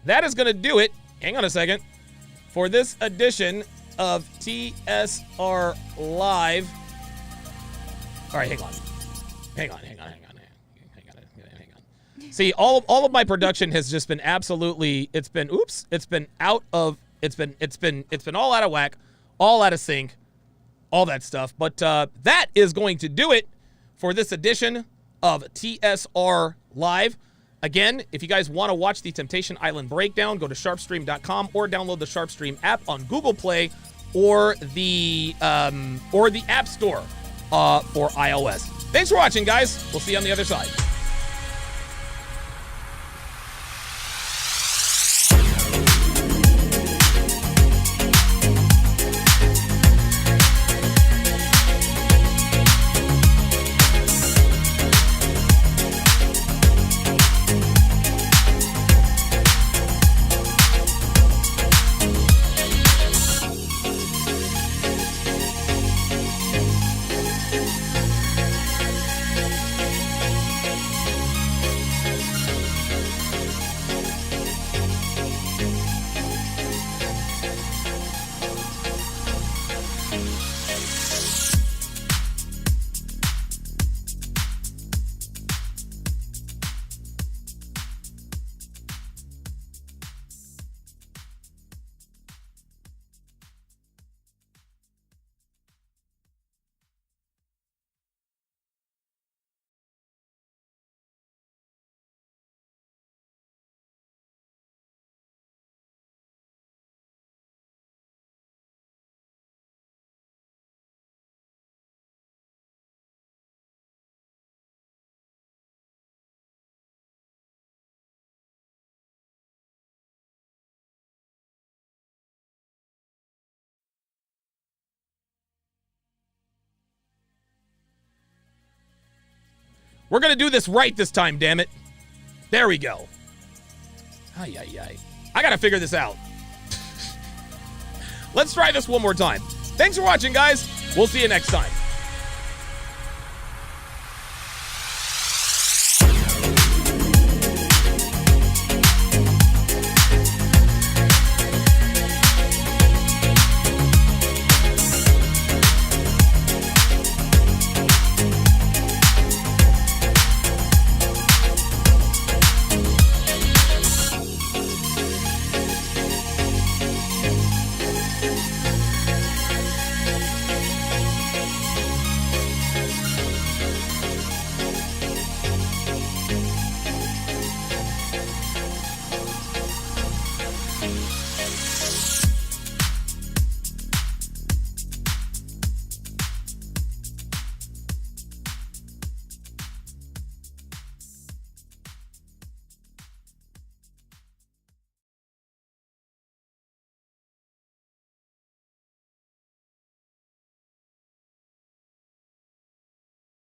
That is going to do it. Hang on a second. For this edition of TSR Live. All right, hang on. See, all of my production has just been absolutely, it's been all out of whack, all out of sync, all that stuff. But that is going to do it for this edition of TSR Live. Again, if you guys want to watch the Temptation Island breakdown, go to sharpestream.com or download the SharpeStream app on Google Play or the App Store for iOS. Thanks for watching, guys. We'll see you on the other side. We're going to do this right this time, damn it. There we go. Ay, ay, ay. I got to figure this out. Let's try this one more time. Thanks for watching, guys. We'll see you next time.